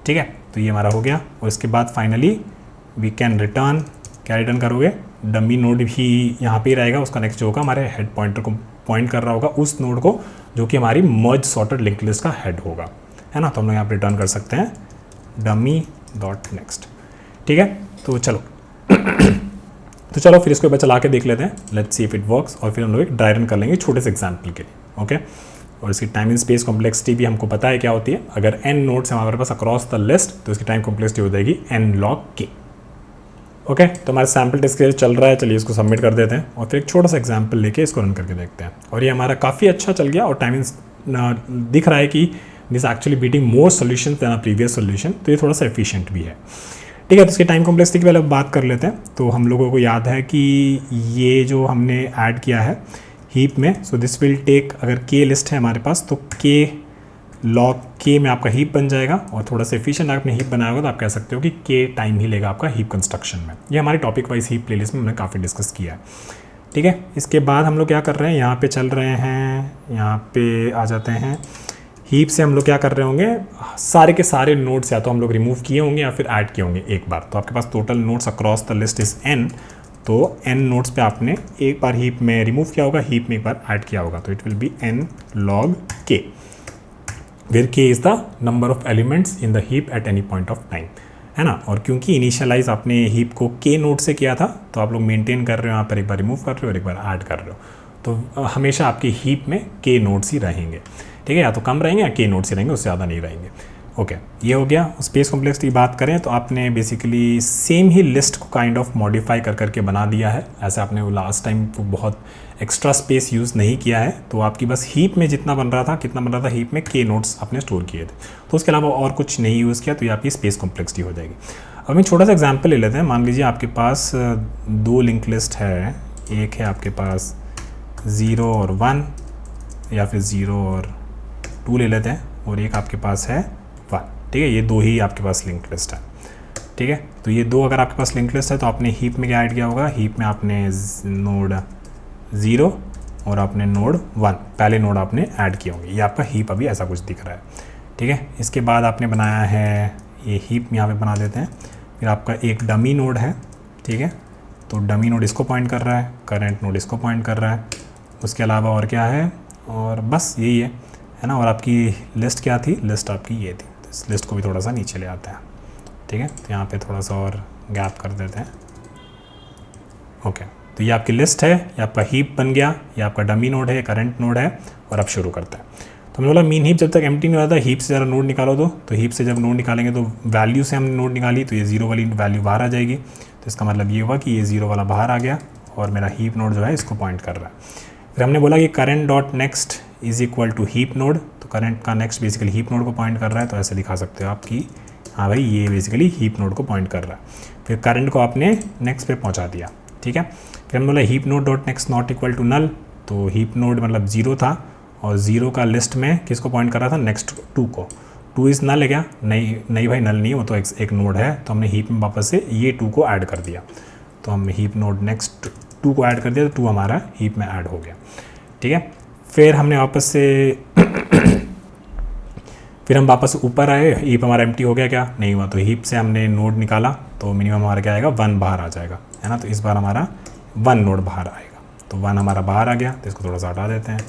ठीक है, तो ये हमारा हो गया, और इसके बाद फाइनली वी कैन रिटर्न, क्या रिटर्न करोगे, डमी नोड भी यहाँ पे ही रहेगा, उसका नेक्स्ट जो होगा हमारे हेड पॉइंटर को पॉइंट कर रहा होगा उस नोड को जो कि हमारी मर्ज सॉर्टेड लिंक लिस्ट का हेड होगा, है ना। तो हम लोग यहाँ पे रिटर्न कर सकते हैं डमी डॉट नेक्स्ट। ठीक है, तो चलो तो चलो फिर इसको एक बार चला के देख लेते हैं, let's see if it works, और फिर हम लोग एक ड्राई रन कर लेंगे छोटे से एग्जाम्पल के लिए। ओके, और इसकी टाइम इन स्पेस कॉम्प्लेक्सिटी भी हमको पता है क्या होती है, अगर n नोड्स है हमारे पास अक्रॉस द लिस्ट तो इसकी टाइम कॉम्प्लेक्सिटी हो जाएगी n log k। ओके, तो हमारा सैम्पल टेस्ट के चल रहा है, चलिए इसको सबमिट कर देते हैं और फिर एक छोटा सा एग्जाम्पल लेके इसको रन करके देखते हैं। और ये हमारा काफ़ी अच्छा चल गया, और टाइम दिख रहा है कि this actually beating more solution then a previous solution, तो ये थोड़ा सा एफिशिएंट भी है। ठीक है, तो इसकी टाइम कॉम्प्लेक्सिटी की पहले बात कर लेते हैं। तो हम लोगों को याद है कि ये जो हमने ऐड किया है हीप में, सो दिस विल टेक, अगर के लिस्ट है हमारे पास तो के लॉग के में आपका हीप बन जाएगा, और थोड़ा सा एफिशिएंट आपने हीप बनाया होगा तो आप कह सकते हो कि के टाइम ही लेगा आपका हीप कंस्ट्रक्शन में। ये हमारी टॉपिक वाइज हीप प्लेलिस्ट में हमने काफ़ी डिस्कस किया है। ठीक है, इसके बाद हम लोग क्या कर रहे हैं, यहाँ पे चल रहे हैं, यहाँ पे आ जाते हैं। हीप से हम लोग क्या कर रहे होंगे, सारे के सारे नोड्स या तो हम लोग रिमूव किए होंगे या फिर ऐड किए होंगे एक बार। तो आपके पास total nodes across the list is n, तो n नोड्स पे आपने एक बार हीप में रिमूव किया होगा, हीप में एक बार ऐड किया होगा, तो it will be n log k, where k is the number of elements in the heap at any point of time, है ना। और क्योंकि इनिशियलाइज आपने हीप को k नोड से किया था, तो आप लोग मेंटेन कर रहे हो यहाँ पर, एक बार रिमूव कर रहे हो और एक बार ऐड कर रहे हो, तो हमेशा आपकी हीप में k नोड्स ही रहेंगे। ठीक है, या तो कम रहेंगे या k नोड्स ही रहेंगे, उससे ज़्यादा नहीं रहेंगे। ओके, ये हो गया। स्पेस कॉम्प्लेक्सिटी की बात करें तो आपने बेसिकली सेम ही लिस्ट को काइंड ऑफ मॉडिफाई कर करके बना दिया है। ऐसे आपने वो लास्ट टाइम बहुत एक्स्ट्रा स्पेस यूज़ नहीं किया है, तो आपकी बस हीप में जितना बन रहा था, कितना बन रहा था हीप में, के नोड्स आपने स्टोर किए थे, तो उसके अलावा और कुछ नहीं यूज़ किया, तो ये आपकी स्पेस कॉम्प्लेक्सिटी हो जाएगी। अब हम छोटा सा एग्जाम्पल ले लेते हैं। मान लीजिए आपके पास दो लिंक लिस्ट है, एक है आपके पास 0 और 1 या फिर 0 और 2 ले लेते हैं, और एक आपके पास है 1। ठीक है, ये दो ही आपके पास लिंक लिस्ट है। ठीक है, तो ये दो अगर आपके पास लिंक लिस्ट है तो आपने हीप में क्या ऐड किया होगा, हीप में आपने नोड 0 और आपने नोड 1 पहले नोड आपने ऐड किए होंगे। ये आपका हीप अभी ऐसा कुछ दिख रहा है। ठीक है, इसके बाद आपने बनाया है ये हीप यहाँ पे बना देते हैं। फिर आपका एक डमी नोड है। ठीक है, तो डमी नोड इसको पॉइंट कर रहा है, करंट नोड इसको पॉइंट कर रहा है। उसके अलावा और क्या है, और बस यही है ना। और आपकी लिस्ट क्या थी, लिस्ट आपकी ये थी। तो इस लिस्ट को भी थोड़ा सा नीचे ले आते हैं। ठीक है, तो यहाँ पे थोड़ा सा और गैप कर देते हैं। ओके, तो ये आपकी लिस्ट है, ये आपका हीप बन गया, ये आपका डमी नोड है, करंट नोड है, और अब शुरू करते हैं। तो हमने बोला मीन हीप जब तक एम्प्टी नहीं होता, हीप से ज़रा नोड निकालो दो। तो हीप से जब नोड निकालेंगे तो वैल्यू से हमने नोड निकाली, तो ये 0 वाली वैल्यू बाहर आ जाएगी। तो इसका मतलब ये हुआ कि ये 0 वाला बाहर आ गया और मेरा हीप नोड जो है इसको पॉइंट कर रहा है। फिर हमने बोला कि current dot next is equal to heap node. तो करंट का नेक्स्ट बेसिकली हीप नोड को पॉइंट कर रहा है, तो ऐसे दिखा सकते हो आप कि हाँ भाई ये बेसिकली हीप नोड को पॉइंट कर रहा है। फिर करंट को आपने नेक्स्ट पे पहुँचा दिया। ठीक है, फिर हमने बोला heap node dot next not equal to null. तो हीप नोड मतलब 0 था, और 0 का लिस्ट में किसको पॉइंट कर रहा था, नेक्स्ट 2 को। 2 इज़ नल है क्या, नहीं भाई नल नहीं है, वो तो एक नोड है। तो हमने हीप में वापस से ये 2 को ऐड कर दिया। तो हमने हीप नोड नेक्स्ट 2 को ऐड कर दिया, तो 2 हमारा हीप में ऐड हो गया। ठीक है, फिर हमने वापस से फिर हम वापस ऊपर आए, हीप हमारा एम्प्टी हो गया क्या, नहीं हुआ। तो हीप से हमने नोड निकाला, तो मिनिमम हमारा क्या आएगा, 1 बाहर आ जाएगा, है ना। तो इस बार हमारा 1 नोड बाहर आएगा। तो 1 हमारा बाहर आ गया, तो इसको थोड़ा सा हटा देते हैं।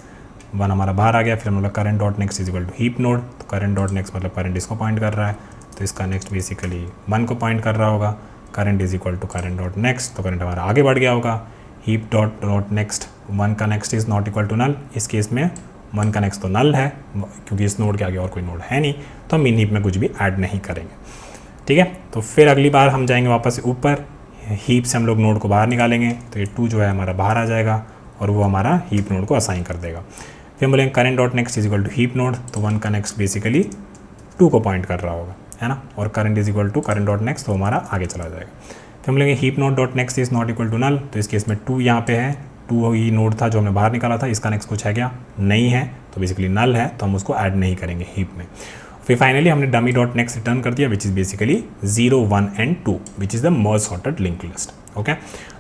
1 हमारा बाहर आ गया। फिर हम लोग current dot next is equal to heap node. तो करंट डॉट नेक्स्ट मतलब करंट इसको पॉइंट कर रहा है, तो इसका नेक्स्ट बेसिकली 1 को पॉइंट कर रहा होगा। Current is equal to current dot next, तो करंट हमारा आगे बढ़ गया होगा। हीप डॉट नेक्स्ट 1 का next is not equal to null. इस केस में 1 का नेक्स्ट तो नल है, क्योंकि इस नोड के आगे और कोई नोड है नहीं, तो हम मीन हीप में कुछ भी ऐड नहीं करेंगे। ठीक है, तो फिर अगली बार हम जाएंगे वापस ऊपर, हीप से हम लोग नोड को बाहर निकालेंगे, तो ये 2 जो है हमारा बाहर आ जाएगा, और वो हमारा हीप नोड को असाइन कर देगा। फिर हम बोलेंगे current dot next is equal to heap node. तो 1 का नेक्स्ट बेसिकली 2 को पॉइंट कर रहा होगा, है ना। और current is equal to current dot next, तो हमारा आगे चला जाएगा। फिर हम लेंगे heap node dot next is not equal to null. तो इस केस में 2 यहाँ पे है, 2 ही नोड था जो हमने बाहर निकाला था, इसका नेक्स्ट कुछ है क्या, नहीं है, तो बेसिकली नल है, तो हम उसको ऐड नहीं करेंगे हीप में। फिर फाइनली हमने डमी डॉट नेक्स्ट रिटर्न कर दिया, which is basically 0, 1 and 2, which is the merge sorted link list. Okay,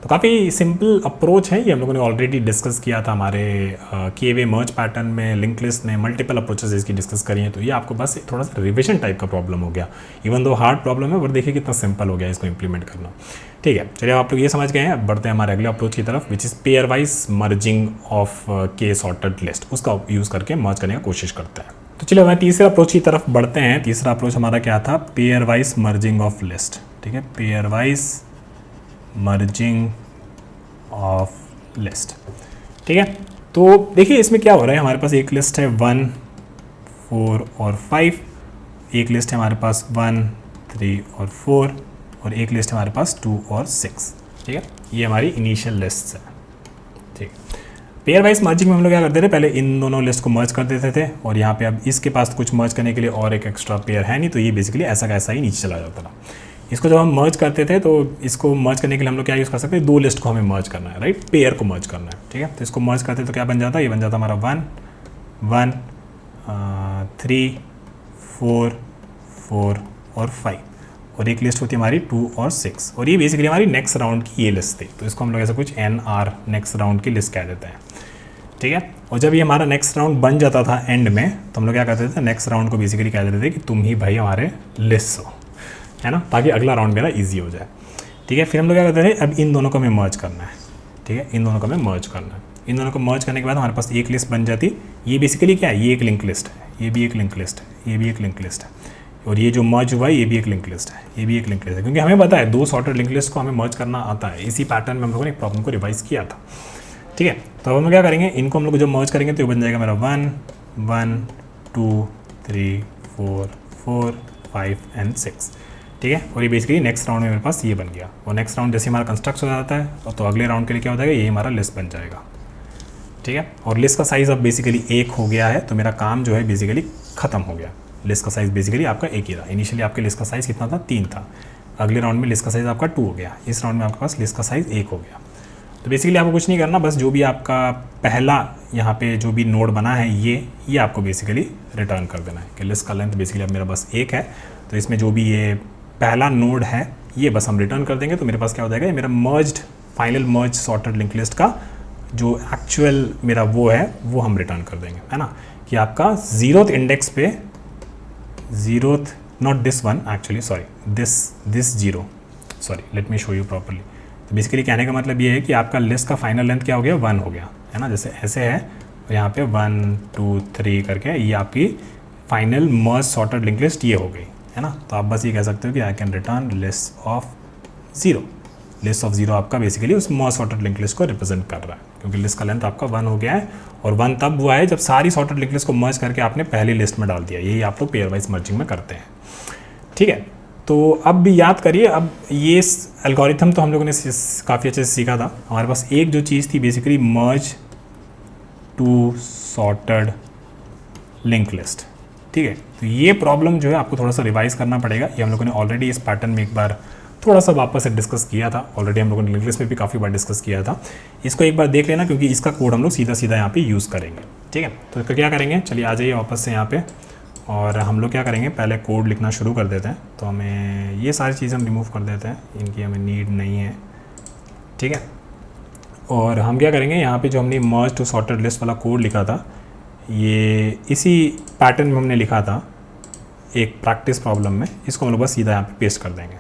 तो काफ़ी सिंपल अप्रोच है ये, हम लोगों ने ऑलरेडी डिस्कस किया था हमारे केवे मर्ज पैटर्न में। लिंक लिस्ट ने मल्टीपल अप्रोचेस इसकी डिस्कस करी हैं, तो ये आपको बस थोड़ा सा रिविजन टाइप का प्रॉब्लम हो गया। इवन दो हार्ड प्रॉब्लम है, पर देखिए कितना सिंपल हो गया इसको इंप्लीमेंट करना। ठीक है, चलिए आप लोग ये समझ गए हैं। अब बढ़ते हैं हमारे अगले अप्रोच की तरफ, which is pair wise merging of के सॉर्टेड लिस्ट। उसका यूज़ करके मर्ज करने की कोशिश करते हैं। तो चलिए हमारे तीसरे अप्रोच की तरफ बढ़ते हैं। तीसरा अप्रोच हमारा क्या था, pair wise merging of list. ठीक है, pairwise merging of list. ठीक है, तो देखिए इसमें क्या हो रहा है, हमारे पास एक लिस्ट है 1, 4 और 5, एक लिस्ट है हमारे पास 1, 3 और 4, और एक लिस्ट है हमारे पास 2 और 6। ठीक है, ये हमारी इनिशियल लिस्ट है। ठीक, पेयर वाइज मर्जिंग में हम लोग क्या करते थे, पहले इन दोनों लिस्ट को मर्ज कर देते थे, और यहाँ पे अब इसके पास कुछ मर्ज करने के लिए और एक एक्स्ट्रा पेयर है नहीं, तो ये बेसिकली ऐसा का ऐसा ही नीचे चला जाता था। इसको जब हम मर्ज करते थे, तो इसको मर्ज करने के लिए हम लोग क्या यूज़ कर सकते हैं, 2 लिस्ट को हमें मर्ज करना है, राइट, पेयर को मर्ज करना है। ठीक है, तो इसको मर्ज करते तो क्या बन जाता है, ये बन जाता हमारा 1, 1, 3, 4, 4 और 5, और एक लिस्ट होती है हमारी 2 और 6, और ये बेसिकली हमारी नेक्स्ट राउंड की ये लिस्ट थी। तो इसको हम लोग ऐसा कुछ NR नेक्स्ट राउंड की लिस्ट कह देते हैं। ठीक है, और जब ये हमारा नेक्स्ट राउंड बन जाता था एंड में, तो हम लोग क्या करते थे, नेक्स्ट राउंड को बेसिकली कह देते थे कि तुम ही भाई हमारे लिस्ट हो, है ना, ताकि अगला राउंड मेरा ईजी हो जाए। ठीक है, फिर हम लोग क्या करते थे, अब इन दोनों को हमें मर्ज करना है। ठीक है, इन दोनों को हमें मर्ज करना है। इन दोनों को मर्ज करने के बाद हमारे पास एक लिस्ट बन जाती। ये बेसिकली क्या है, ये एक लिंक लिस्ट है, ये भी एक लिंक लिस्ट है, ये भी एक लिंक लिस्ट है, और ये जो मर्ज हुआ है ये भी एक लिंक लिस्ट है, ये भी एक लिंक लिस्ट है, क्योंकि हमें पता है 2 सॉर्टेड लिंक लिस्ट को हमें मर्ज करना आता है। इसी पैटर्न में हम लोगों ने एक प्रॉब्लम को रिवाइज किया था। ठीक है, तो अब हम क्या करेंगे, इनको हम लोग जब मर्ज करेंगे तो ये बन जाएगा मेरा 1, 1, 2, 3, 4, 4 5 एंड 6, ठीक है। और ये बेसिकली नेक्स्ट राउंड में मेरे पास ये बन गया, और नेक्स्ट राउंड जैसे हमारा कंस्ट्रक्ट हो जाता है तो अगले राउंड के लिए क्या हो जाएगा, ये हमारा लिस्ट बन जाएगा, ठीक है। और लिस्ट का साइज़ अब बेसिकली 1 हो गया है, तो मेरा काम जो है बेसिकली ख़त्म हो गया। लिस्ट का साइज़ बेसिकली आपका 1 ही था। इनिशियली आपके लिस्ट का साइज़ कितना था, 3 था। अगले राउंड में लिस्ट का साइज़ आपका 2 हो गया। इस राउंड में आपके पास लिस्ट का साइज़ 1 हो गया। तो बेसिकली आपको कुछ नहीं करना, बस जो भी आपका पहला यहाँ पे जो भी नोड बना है ये आपको बेसिकली रिटर्न कर देना है कि लिस्ट का लेंथ बेसिकली अब मेरा बस 1 है, तो इसमें जो भी ये पहला नोड है ये बस हम रिटर्न कर देंगे। तो मेरे पास क्या हो जाएगा, ये मेरा मर्ज्ड फाइनल मर्ज सॉर्टेड लिंक लिस्ट का जो एक्चुअल मेरा वो है वो हम रिटर्न कर देंगे, है ना। कि आपका 0th इंडेक्स पे 0th, not this one actually, sorry this 0, sorry let me show you properly. तो बेसिकली कहने का मतलब ये है कि आपका लिस्ट का फाइनल लेंथ क्या हो गया, 1 हो गया, है ना। जैसे ऐसे है तो यहाँ पे 1 2 3 करके ये आपकी फाइनल मर्ज सॉर्टेड लिंक लिस्ट ये हो गई, है ना। तो आप बस ये कह सकते हो कि I can return list of 0। List of 0 आपका बेसिकली उस मर्ज सॉर्टेड लिंक लिस्ट को रिप्रेजेंट कर रहा है, क्योंकि लिस्ट का लेंथ आपका 1 हो गया है। और 1 तब हुआ है जब सारी सॉर्टेड लिंक लिस्ट को मर्ज करके आपने पहली लिस्ट में डाल दिया। यही आप लोग पेयर वाइज मर्जिंग में करते हैं, ठीक है। तो अब भी याद करिए, अब ये एल्गोरिथम तो हम लोगों ने काफ़ी अच्छे से सीखा था। हमारे पास एक जो चीज़ थी basically merge two sorted link list, ठीक है। तो ये प्रॉब्लम जो है आपको थोड़ा सा रिवाइज करना पड़ेगा। ये हम लोगों ने ऑलरेडी इस पैटर्न में एक बार थोड़ा सा वापस से डिस्कस किया था। ऑलरेडी हम लोगों ने लिंक लिस्ट में भी काफ़ी बार डिस्कस किया था। इसको एक बार देख लेना, क्योंकि इसका कोड हम लोग सीधा सीधा यहाँ पे यूज़ करेंगे, ठीक है। तो इसका क्या करेंगे, चलिए आ जाइए वापस से यहाँ पे, और हम लोग क्या करेंगे, पहले कोड लिखना शुरू कर देते हैं। तो हमें ये सारी चीज़ें हम रिमूव कर देते हैं, इनकी हमें नीड नहीं है, ठीक है। और हम क्या करेंगे, यहाँ पे जो हमने मर्ज टू सॉर्टेड लिस्ट वाला कोड लिखा था, ये इसी पैटर्न में हमने लिखा था एक प्रैक्टिस प्रॉब्लम में। इसको हम लोग बस सीधा यहाँ पे पेस्ट कर देंगे,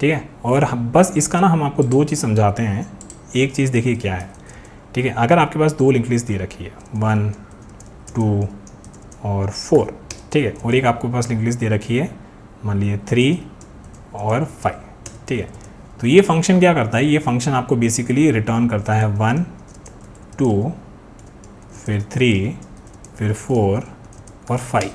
ठीक है। और बस इसका ना हम आपको 2 चीज़ समझाते हैं। एक चीज़ देखिए क्या है, ठीक है। अगर आपके पास 2 लिंक लिस्ट दे रखी है 1 2 और 4, ठीक है, और एक आपके पास लिंक लिस्ट दे रखी है मान लीजिए 3 और 5, ठीक है। तो ये फंक्शन क्या करता है, ये फंक्शन आपको बेसिकली रिटर्न करता है 1 2 फिर 3 फिर 4 और 5।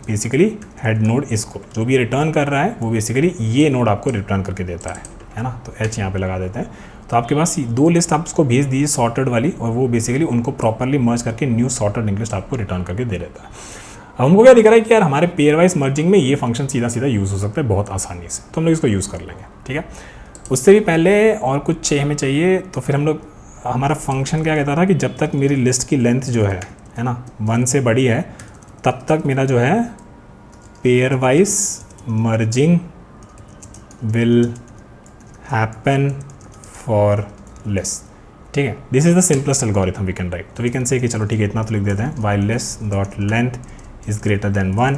बेसिकली हेड नोड इसको जो भी रिटर्न कर रहा है वो बेसिकली ये नोड आपको रिटर्न करके देता है ना। तो एच यहाँ पे लगा देते हैं। तो आपके पास 2 लिस्ट आप उसको भेज दीजिए सॉर्टेड वाली, और वो बेसिकली उनको प्रॉपरली मर्ज करके न्यू सॉर्टेड लिंक लिस्ट आपको रिटर्न करके दे देता है। अब हमको क्या दिख रहा है कि यार हमारे पेयर वाइज मर्जिंग में ये फंक्शन सीधा सीधा यूज़ हो सकता है बहुत आसानी से, तो हम लोग इसको यूज़ कर लेंगे, ठीक है। उससे भी पहले और कुछ हमें चाहिए, तो फिर हम लोग हमारा फंक्शन क्या कहता था कि जब तक मेरी लिस्ट की लेंथ जो है ना 1 से बड़ी है, तब तक मेरा जो है pairwise merging will happen for list, ठीक है। This is the simplest algorithm we can write. तो वी कैन से कि चलो ठीक है इतना तो लिख देते हैं, while list dot length is greater than 1,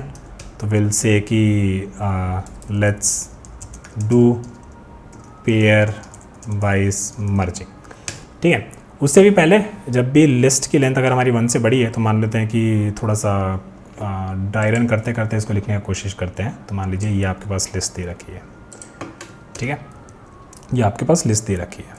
तो विल से कि let's do pair wise merging, ठीक है। उससे भी पहले जब भी लिस्ट की लेंथ अगर हमारी 1 से बड़ी है, तो मान लेते हैं कि थोड़ा सा ड्राई रन करते करते इसको लिखने की कोशिश करते हैं। तो मान लीजिए ये आपके पास लिस्ट दे रखी है, ठीक है, ये आपके पास लिस्ट दे रखी है।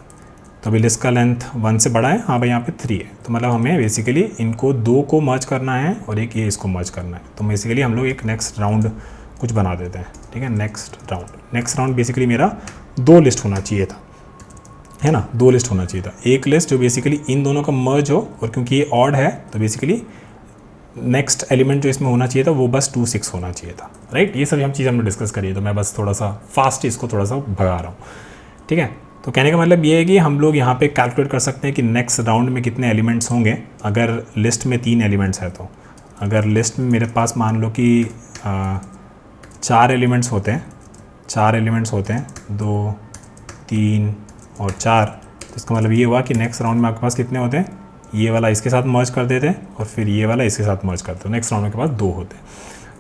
तो अभी लिस्ट का लेंथ 1 से बड़ा है, हाँ भाई यहाँ पे 3 है। तो मतलब हमें बेसिकली इनको 2 को मर्ज करना है और एक ये इसको मर्ज करना है। तो बेसिकली हम लोग एक नेक्स्ट राउंड कुछ बना देते हैं, ठीक है। नेक्स्ट राउंड बेसिकली मेरा 2 लिस्ट होना चाहिए था, है ना, 2 लिस्ट होना चाहिए था। एक लिस्ट जो बेसिकली इन दोनों का मर्ज हो, और क्योंकि ये ऑड है तो बेसिकली नेक्स्ट एलिमेंट जो इसमें होना चाहिए था वो बस 2 6 होना चाहिए था, राइट। ये सभी हम चीज़ हमने डिस्कस करी है, तो मैं बस थोड़ा सा फास्ट इसको थोड़ा सा भगा रहा हूँ, ठीक है। तो कहने का मतलब ये है कि हम लोग यहाँ पे कैलकुलेट कर सकते हैं कि नेक्स्ट राउंड में कितने एलिमेंट्स होंगे। अगर लिस्ट में 3 एलिमेंट्स है, तो अगर लिस्ट में मेरे पास मान लो कि 4 एलिमेंट्स होते हैं, 2 3 और 4, तो इसका मतलब ये हुआ कि नेक्स्ट राउंड में आपके पास कितने होते हैं, ये वाला इसके साथ मर्ज कर देते हैं और फिर ये वाला इसके साथ मर्ज करते हैं। नेक्स्ट राउंड में के पास 2 होते हैं,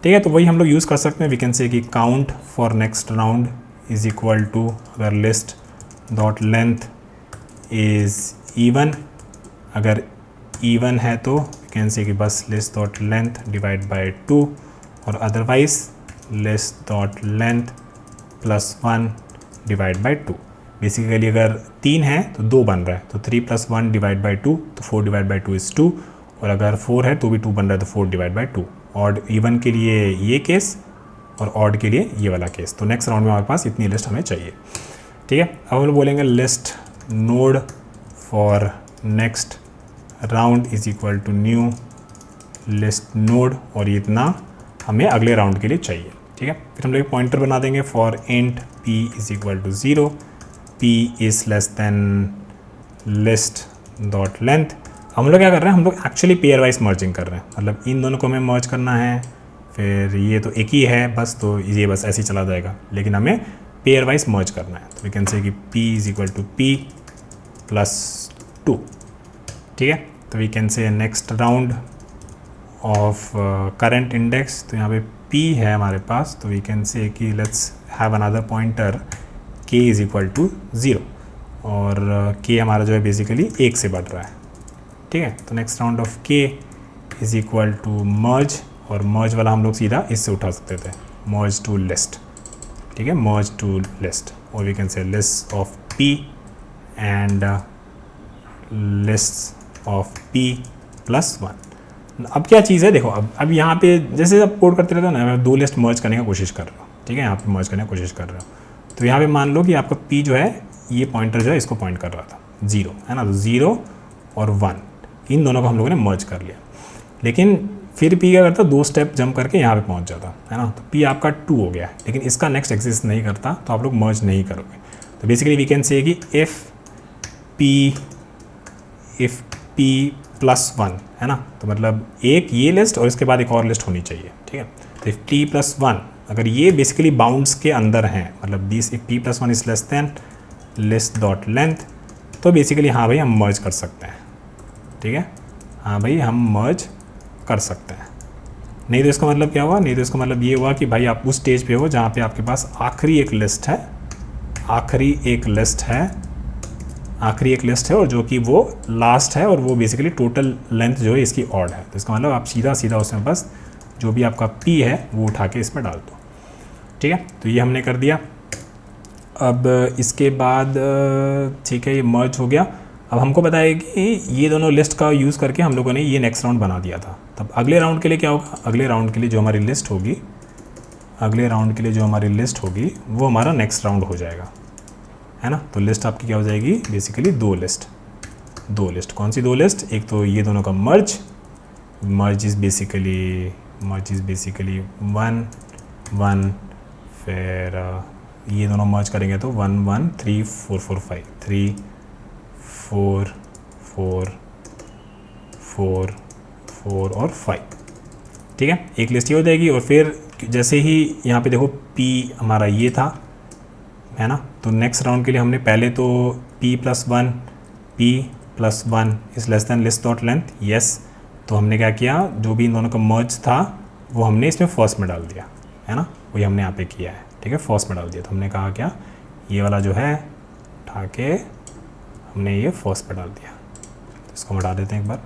ठीक है। तो वही हम लोग यूज़ कर सकते हैं। वी कैन से कि count for next round is equal to, अगर list dot length is even, अगर इवन है तो वी कैन से कि बस list dot length divide by 2, और otherwise list dot length plus 1 divide by 2। Basically अगर 3 है तो 2 बन रहा है, तो 3 + 1 डिवाइड बाई 2, तो 4 डिवाइड बाई 2 इज़ 2, और अगर 4 है तो भी 2 बन रहा है, तो 4 डिवाइड बाई 2। और इवन के लिए ये केस, और ऑड के लिए ये वाला केस। तो नेक्स्ट राउंड में हमारे पास इतनी लिस्ट हमें चाहिए, ठीक है। अब हम लोग बोलेंगे list node for next round is equal to new list node, और ये इतना हमें अगले राउंड के लिए चाहिए, ठीक है। फिर हम लोग पॉइंटर बना देंगे for int p is equal to 0, p is less than list dot length. हम लोग क्या कर रहे हैं, हम लोग एक्चुअली पेयर वाइज मर्जिंग कर रहे हैं, मतलब इन दोनों को हमें मर्ज करना है। फिर ये तो एक ही है बस, तो ये बस ऐसे ही चला जाएगा, लेकिन हमें पेयर वाइज मर्ज करना है। तो वी कैन से कि p is equal to p plus 2, ठीक है। तो we can say next round of current index, तो यहाँ पे p है हमारे पास, तो वी कैन से कि let's have another pointer k is equal to 0, और k हमारा जो है बेसिकली 1 से बढ़ रहा है, ठीक है। तो next round of k is equal to merge, और मर्ज वाला हम लोग सीधा इससे उठा सकते थे, मर्ज टू लिस्ट, ठीक है, मर्ज टू लिस्ट, और we can say list of p and list of p plus 1। अब क्या चीज़ है, देखो अब यहाँ पे जैसे आप कोड करते रहते हो ना, मैं 2 लिस्ट मर्ज करने की कोशिश कर रहा हूँ, ठीक है, यहाँ पे मर्ज करने की कोशिश कर रहा हूँ। तो यहाँ पे मान लो कि आपका p जो है, ये पॉइंटर जो है इसको पॉइंट कर रहा था 0, है ना। तो 0 और 1 इन दोनों को हम लोगों ने मर्ज कर लिया, लेकिन फिर p क्या करता, 2 स्टेप जंप करके यहाँ पे पहुँच जाता, है ना। तो p आपका 2 हो गया, लेकिन इसका नेक्स्ट एग्जिस्ट नहीं करता, तो आप लोग मर्ज नहीं करोगे। तो बेसिकली वी कैन से कि इफ़ p प्लस 1, है ना, तो मतलब एक ये लिस्ट और इसके बाद एक और लिस्ट होनी चाहिए, ठीक है। तो इफ p प्लस 1, अगर ये बेसिकली बाउंड्स के अंदर हैं, मतलब this if p plus 1 is less than list dot length, तो बेसिकली हाँ भाई हम मर्ज कर सकते हैं, ठीक है, हाँ भाई हम मर्ज कर सकते हैं। नहीं तो इसका मतलब क्या हुआ, नहीं तो इसका मतलब ये हुआ कि भाई आप उस स्टेज पे हो जहाँ पे आपके पास आखिरी एक लिस्ट है, आखिरी एक लिस्ट है और जो कि वो लास्ट है, और वो बेसिकली टोटल लेंथ जो है इसकी ऑड है। तो इसका मतलब आप सीधा सीधा उसमें बस जो भी आपका p है वो उठा के इसमें डाल दो, ठीक है। तो ये हमने कर दिया। अब इसके बाद ठीक है, ये मर्ज हो गया। अब हमको बताया कि ये दोनों लिस्ट का यूज़ करके हम लोगों ने ये नेक्स्ट राउंड बना दिया था। तब अगले राउंड के लिए क्या होगा, अगले राउंड के लिए जो हमारी लिस्ट होगी, वो हमारा नेक्स्ट राउंड हो जाएगा, है ना। तो लिस्ट आपकी क्या हो जाएगी, बेसिकली 2 लिस्ट। कौन सी 2 लिस्ट, एक तो ये दोनों का मर्ज इज़ बेसिकली 1 1, फिर ये दोनों मर्ज करेंगे तो 1 1 3 4 4 5 3 4 4 4 4 और 5, ठीक है। एक लिस्ट ये हो जाएगी। और फिर जैसे ही यहाँ पे देखो p हमारा ये था, है ना, तो नेक्स्ट राउंड के लिए हमने पहले तो p plus 1 is less than list dot length, yes. तो हमने क्या किया, जो भी इन दोनों का मर्ज था वो हमने इसमें फर्स्ट में डाल दिया, है ना, वही हमने यहाँ पे किया है, ठीक है, फर्स्ट में डाल दिया। तो हमने कहा क्या, ये वाला जो है उठा के हमने ये फर्स्ट पे डाल दिया, तो इसको हम हटा देते हैं एक बार,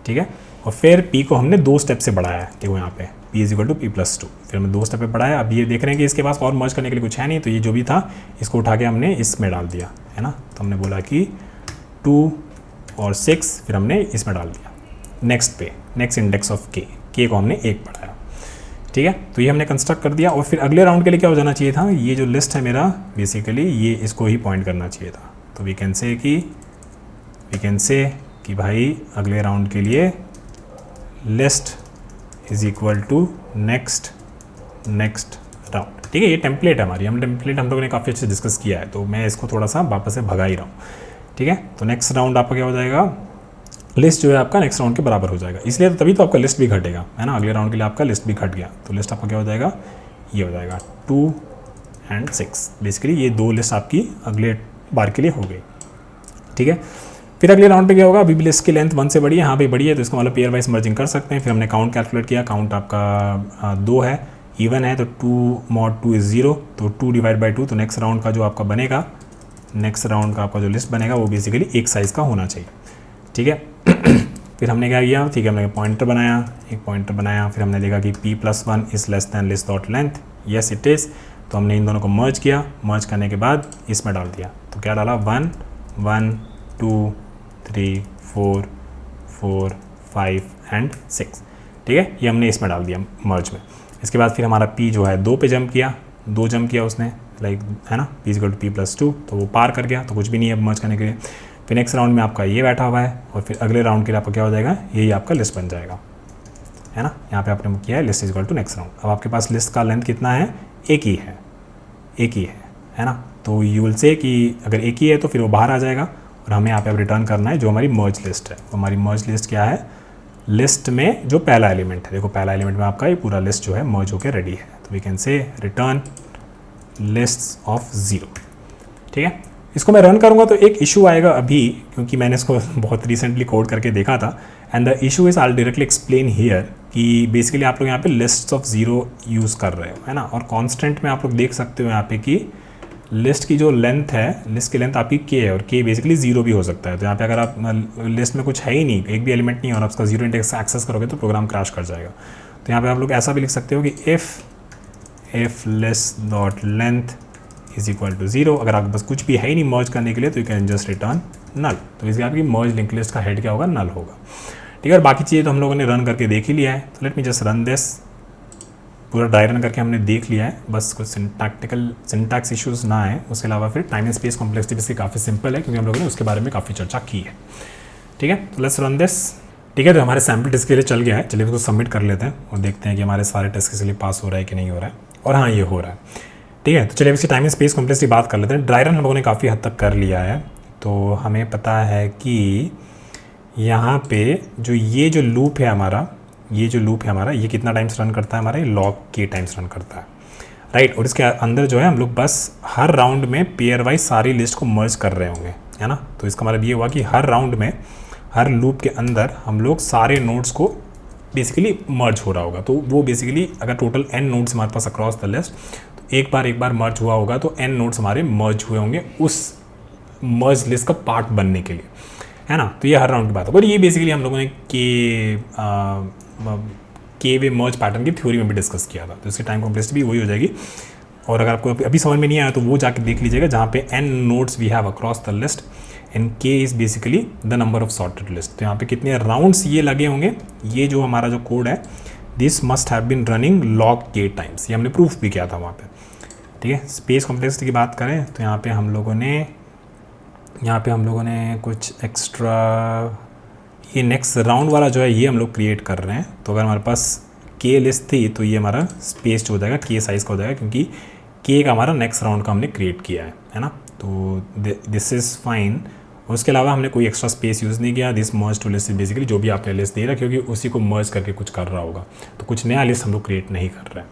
ठीक है। और फिर p को हमने 2 स्टेप से बढ़ाया है, देखो यहाँ पे p is equal to p plus 2, फिर हमने 2 स्टेप पे बढ़ाया। अब ये देख रहे हैं कि इसके पास और मर्ज करने के लिए कुछ है नहीं, तो ये जो भी था इसको उठा के हमने इसमें डाल दिया, है ना। तो हमने बोला कि 2 और 6, फिर हमने इसमें डाल दिया नेक्स्ट इंडेक्स ऑफ k को हमने 1 बढ़ाया, ठीक है। तो ये हमने कंस्ट्रक्ट कर दिया। और फिर अगले राउंड के लिए क्या हो जाना चाहिए था, ये जो लिस्ट है मेरा बेसिकली ये इसको ही पॉइंट करना चाहिए था। तो वी कैन से कि भाई अगले राउंड के लिए list is equal to next round, ठीक है। ये टेम्पलेट है हमारी, हम लोगों ने काफ़ी अच्छे डिस्कस किया है, तो मैं इसको थोड़ा सा वापस से भगा ही रहा हूँ, ठीक है। तो नेक्स्ट राउंड आपका क्या हो जाएगा, लिस्ट जो है आपका नेक्स्ट राउंड के बराबर हो जाएगा, इसलिए तो तभी तो आपका लिस्ट भी घटेगा, है ना। अगले राउंड के लिए आपका लिस्ट भी घट गया, तो लिस्ट आपका क्या हो जाएगा, ये हो जाएगा 2 और 6। बेसिकली ये 2 लिस्ट आपकी अगले बार के लिए हो गई, ठीक है। फिर अगले राउंड पे क्या होगा, अभी भी लिस्ट की लेंथ 1 से बड़ी है, हाँ भाई बड़ी है, तो इसको मतलब पेयर वाइज मर्जिंग कर सकते हैं। फिर हमने काउंट कैलकुलेट किया, काउंट आपका 2 है, इवन है, तो 2 mod 2 इज़ 0, तो 2 डिवाइड बाई 2, तो नेक्स्ट राउंड का जो आपका बनेगा, नेक्स्ट राउंड का आपका जो लिस्ट बनेगा वो बेसिकली एक साइज़ का होना चाहिए, ठीक है। फिर हमने क्या किया, ठीक है, हमने एक पॉइंटर बनाया, फिर हमने देखा कि p plus 1 is less than list dot length, yes it is. तो हमने इन दोनों को मर्ज किया, मर्ज करने के बाद इसमें डाल दिया, तो क्या डाला, 1 1 2 3 4 4 5 एंड 6, ठीक है, ये हमने इसमें डाल दिया मर्ज में। इसके बाद फिर हमारा पी जो है 2 पे जंप किया, 2 जंप किया उसने, लाइक है ना, p equal to p plus 2, तो वो पार कर गया, तो कुछ भी नहीं है अब मर्ज करने के लिए। फिर नेक्स्ट राउंड में आपका ये बैठा हुआ है और फिर अगले राउंड के लिए आपका क्या हो जाएगा, यही आपका लिस्ट बन जाएगा, है ना। यहाँ पे आपने किया है list is equal to next round. अब आपके पास लिस्ट का लेंथ कितना है, एक ही है ना। तो यू विल से कि अगर एक ही है तो फिर वो बाहर आ जाएगा और हमें यहाँ पे अब रिटर्न करना है जो हमारी मर्ज लिस्ट है। तो हमारी मर्ज लिस्ट क्या है, लिस्ट में जो पहला एलिमेंट है, देखो पहला एलिमेंट में आपका ये पूरा लिस्ट जो है मर्ज होकर रेडी है। तो we can say return list of 0, ठीक है। इसको मैं रन करूँगा तो एक इशू आएगा अभी, क्योंकि मैंने इसको बहुत रिसेंटली कोड करके देखा था। And the issue is I directly explain here कि बेसिकली आप लोग यहाँ पे लिस्ट ऑफ 0 यूज़ कर रहे हो, है ना। और कांस्टेंट में आप लोग देख सकते हो यहाँ पे कि लिस्ट की जो लेंथ है, लिस्ट की लेंथ आपकी के है और के बेसिकली 0 भी हो सकता है। तो यहाँ पे अगर आप लिस्ट में कुछ है ही नहीं, एक भी एलिमेंट नहीं और आप उसका 0 इंडेक्स एक्सेस करोगे तो प्रोग्राम क्रैश कर जाएगा। तो यहाँ पे आप लोग ऐसा भी लिख सकते हो कि if list dot length is equal to 0, अगर आपके पास कुछ भी है ही नहीं मर्ज करने के लिए तो यू कैन जस्ट रिटर्न नल। तो इसलिए आपकी मर्ज लिंक लिस्ट का हेड क्या होगा, नल होगा, ठीक है। और बाकी चीज़ें तो हम लोगों ने रन करके देख ही लिया है। तो let me just run this, पूरा ड्राई रन करके हमने देख लिया है, बस कुछ सिंटैक्स इश्यूज़ ना आए। उसके अलावा फिर टाइम एंड स्पेस कॉम्प्लेक्सिटी इसकी काफ़ी सिंपल है, क्योंकि हम लोगों ने उसके बारे में काफ़ी चर्चा की है, ठीक है। तो लेट्स रन दिस, ठीक है। तो हमारे सैम्पल टेस्ट के लिए चल गया है, चलिए उसको सबमिट कर लेते हैं और देखते हैं कि हमारे सारे टेस्ट के लिए पास हो रहा है कि नहीं हो रहा है। और हाँ, ये हो रहा है, ठीक है। तो चलिए इसकी टाइम एंड स्पेस कॉम्प्लेक्सिटी बात कर लेते हैं। ड्राई रन हम लोगों ने काफ़ी हद तक कर लिया है, तो हमें पता है कि यहाँ पे जो लूप है हमारा, ये कितना टाइम्स रन करता है, हमारा लॉग के टाइम्स रन करता है, राइट। और इसके अंदर जो है हम लोग बस हर राउंड में पेयर वाइज सारी लिस्ट को मर्ज कर रहे होंगे, है ना। तो इसका मतलब ये हुआ कि हर राउंड में, हर लूप के अंदर हम लोग सारे नोड्स को बेसिकली मर्ज हो रहा होगा। तो वो बेसिकली अगर टोटल n नोड्स हमारे पास अक्रॉस द लिस्ट, तो एक बार मर्ज हुआ होगा तो n नोड्स हमारे मर्ज हुए होंगे उस मर्ज लिस्ट का पार्ट बनने के लिए, है ना। तो ये हर राउंड की बात है। और ये बेसिकली हम लोगों ने के वे मर्ज पैटर्न की थ्योरी में भी डिस्कस किया था। तो इसकी टाइम कॉम्प्लेक्सिटी भी वही हो जाएगी। और अगर आपको अभी समझ में नहीं आया तो वो जाके देख लीजिएगा, जहाँ पे n nodes we have across the list and k is basically the number of sorted list. तो यहाँ पे कितने राउंड्स ये लगे होंगे, ये जो हमारा जो कोड है, this must have been running log k times, ये हमने प्रूफ भी किया था वहाँ पे, ठीक है। स्पेस कॉम्प्लेक्सिटी की बात करें तो यहाँ पे हम लोगों ने कुछ एक्स्ट्रा, ये नेक्स्ट राउंड वाला जो है ये हम लोग क्रिएट कर रहे हैं। तो अगर हमारे पास k लिस्ट थी तो ये हमारा स्पेस जो हो जाएगा k साइज़ का हो जाएगा, क्योंकि k का हमारा नेक्स्ट राउंड का हमने क्रिएट किया है ना। तो दिस इज़ फाइन। उसके अलावा हमने कोई एक्स्ट्रा स्पेस यूज़ नहीं किया। This merge two list basically जो भी आपने लिस्ट दे रहा है, क्योंकि उसी को मर्ज करके कुछ कर रहा होगा, तो कुछ नया लिस्ट हम लोग क्रिएट नहीं कर रहे हैं,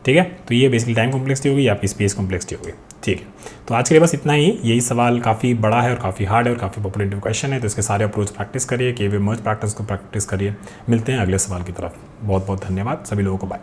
ठीक है। तो ये बेसिकली टाइम कॉम्प्लेक्सिटी होगी या आपकी स्पेस कॉम्प्लेक्सिटी होगी, ठीक है। तो आज के लिए बस इतना ही। यही सवाल काफ़ी बड़ा है और काफ़ी हार्ड है और काफ़ी पॉपुलेटिव क्वेश्चन है, तो इसके सारे अप्रोच प्रैक्टिस करिए, के वे मर्ज प्रैक्टिस को प्रैक्टिस करिए। मिलते हैं अगले सवाल की तरफ। बहुत बहुत धन्यवाद सभी लोगों को, बाय।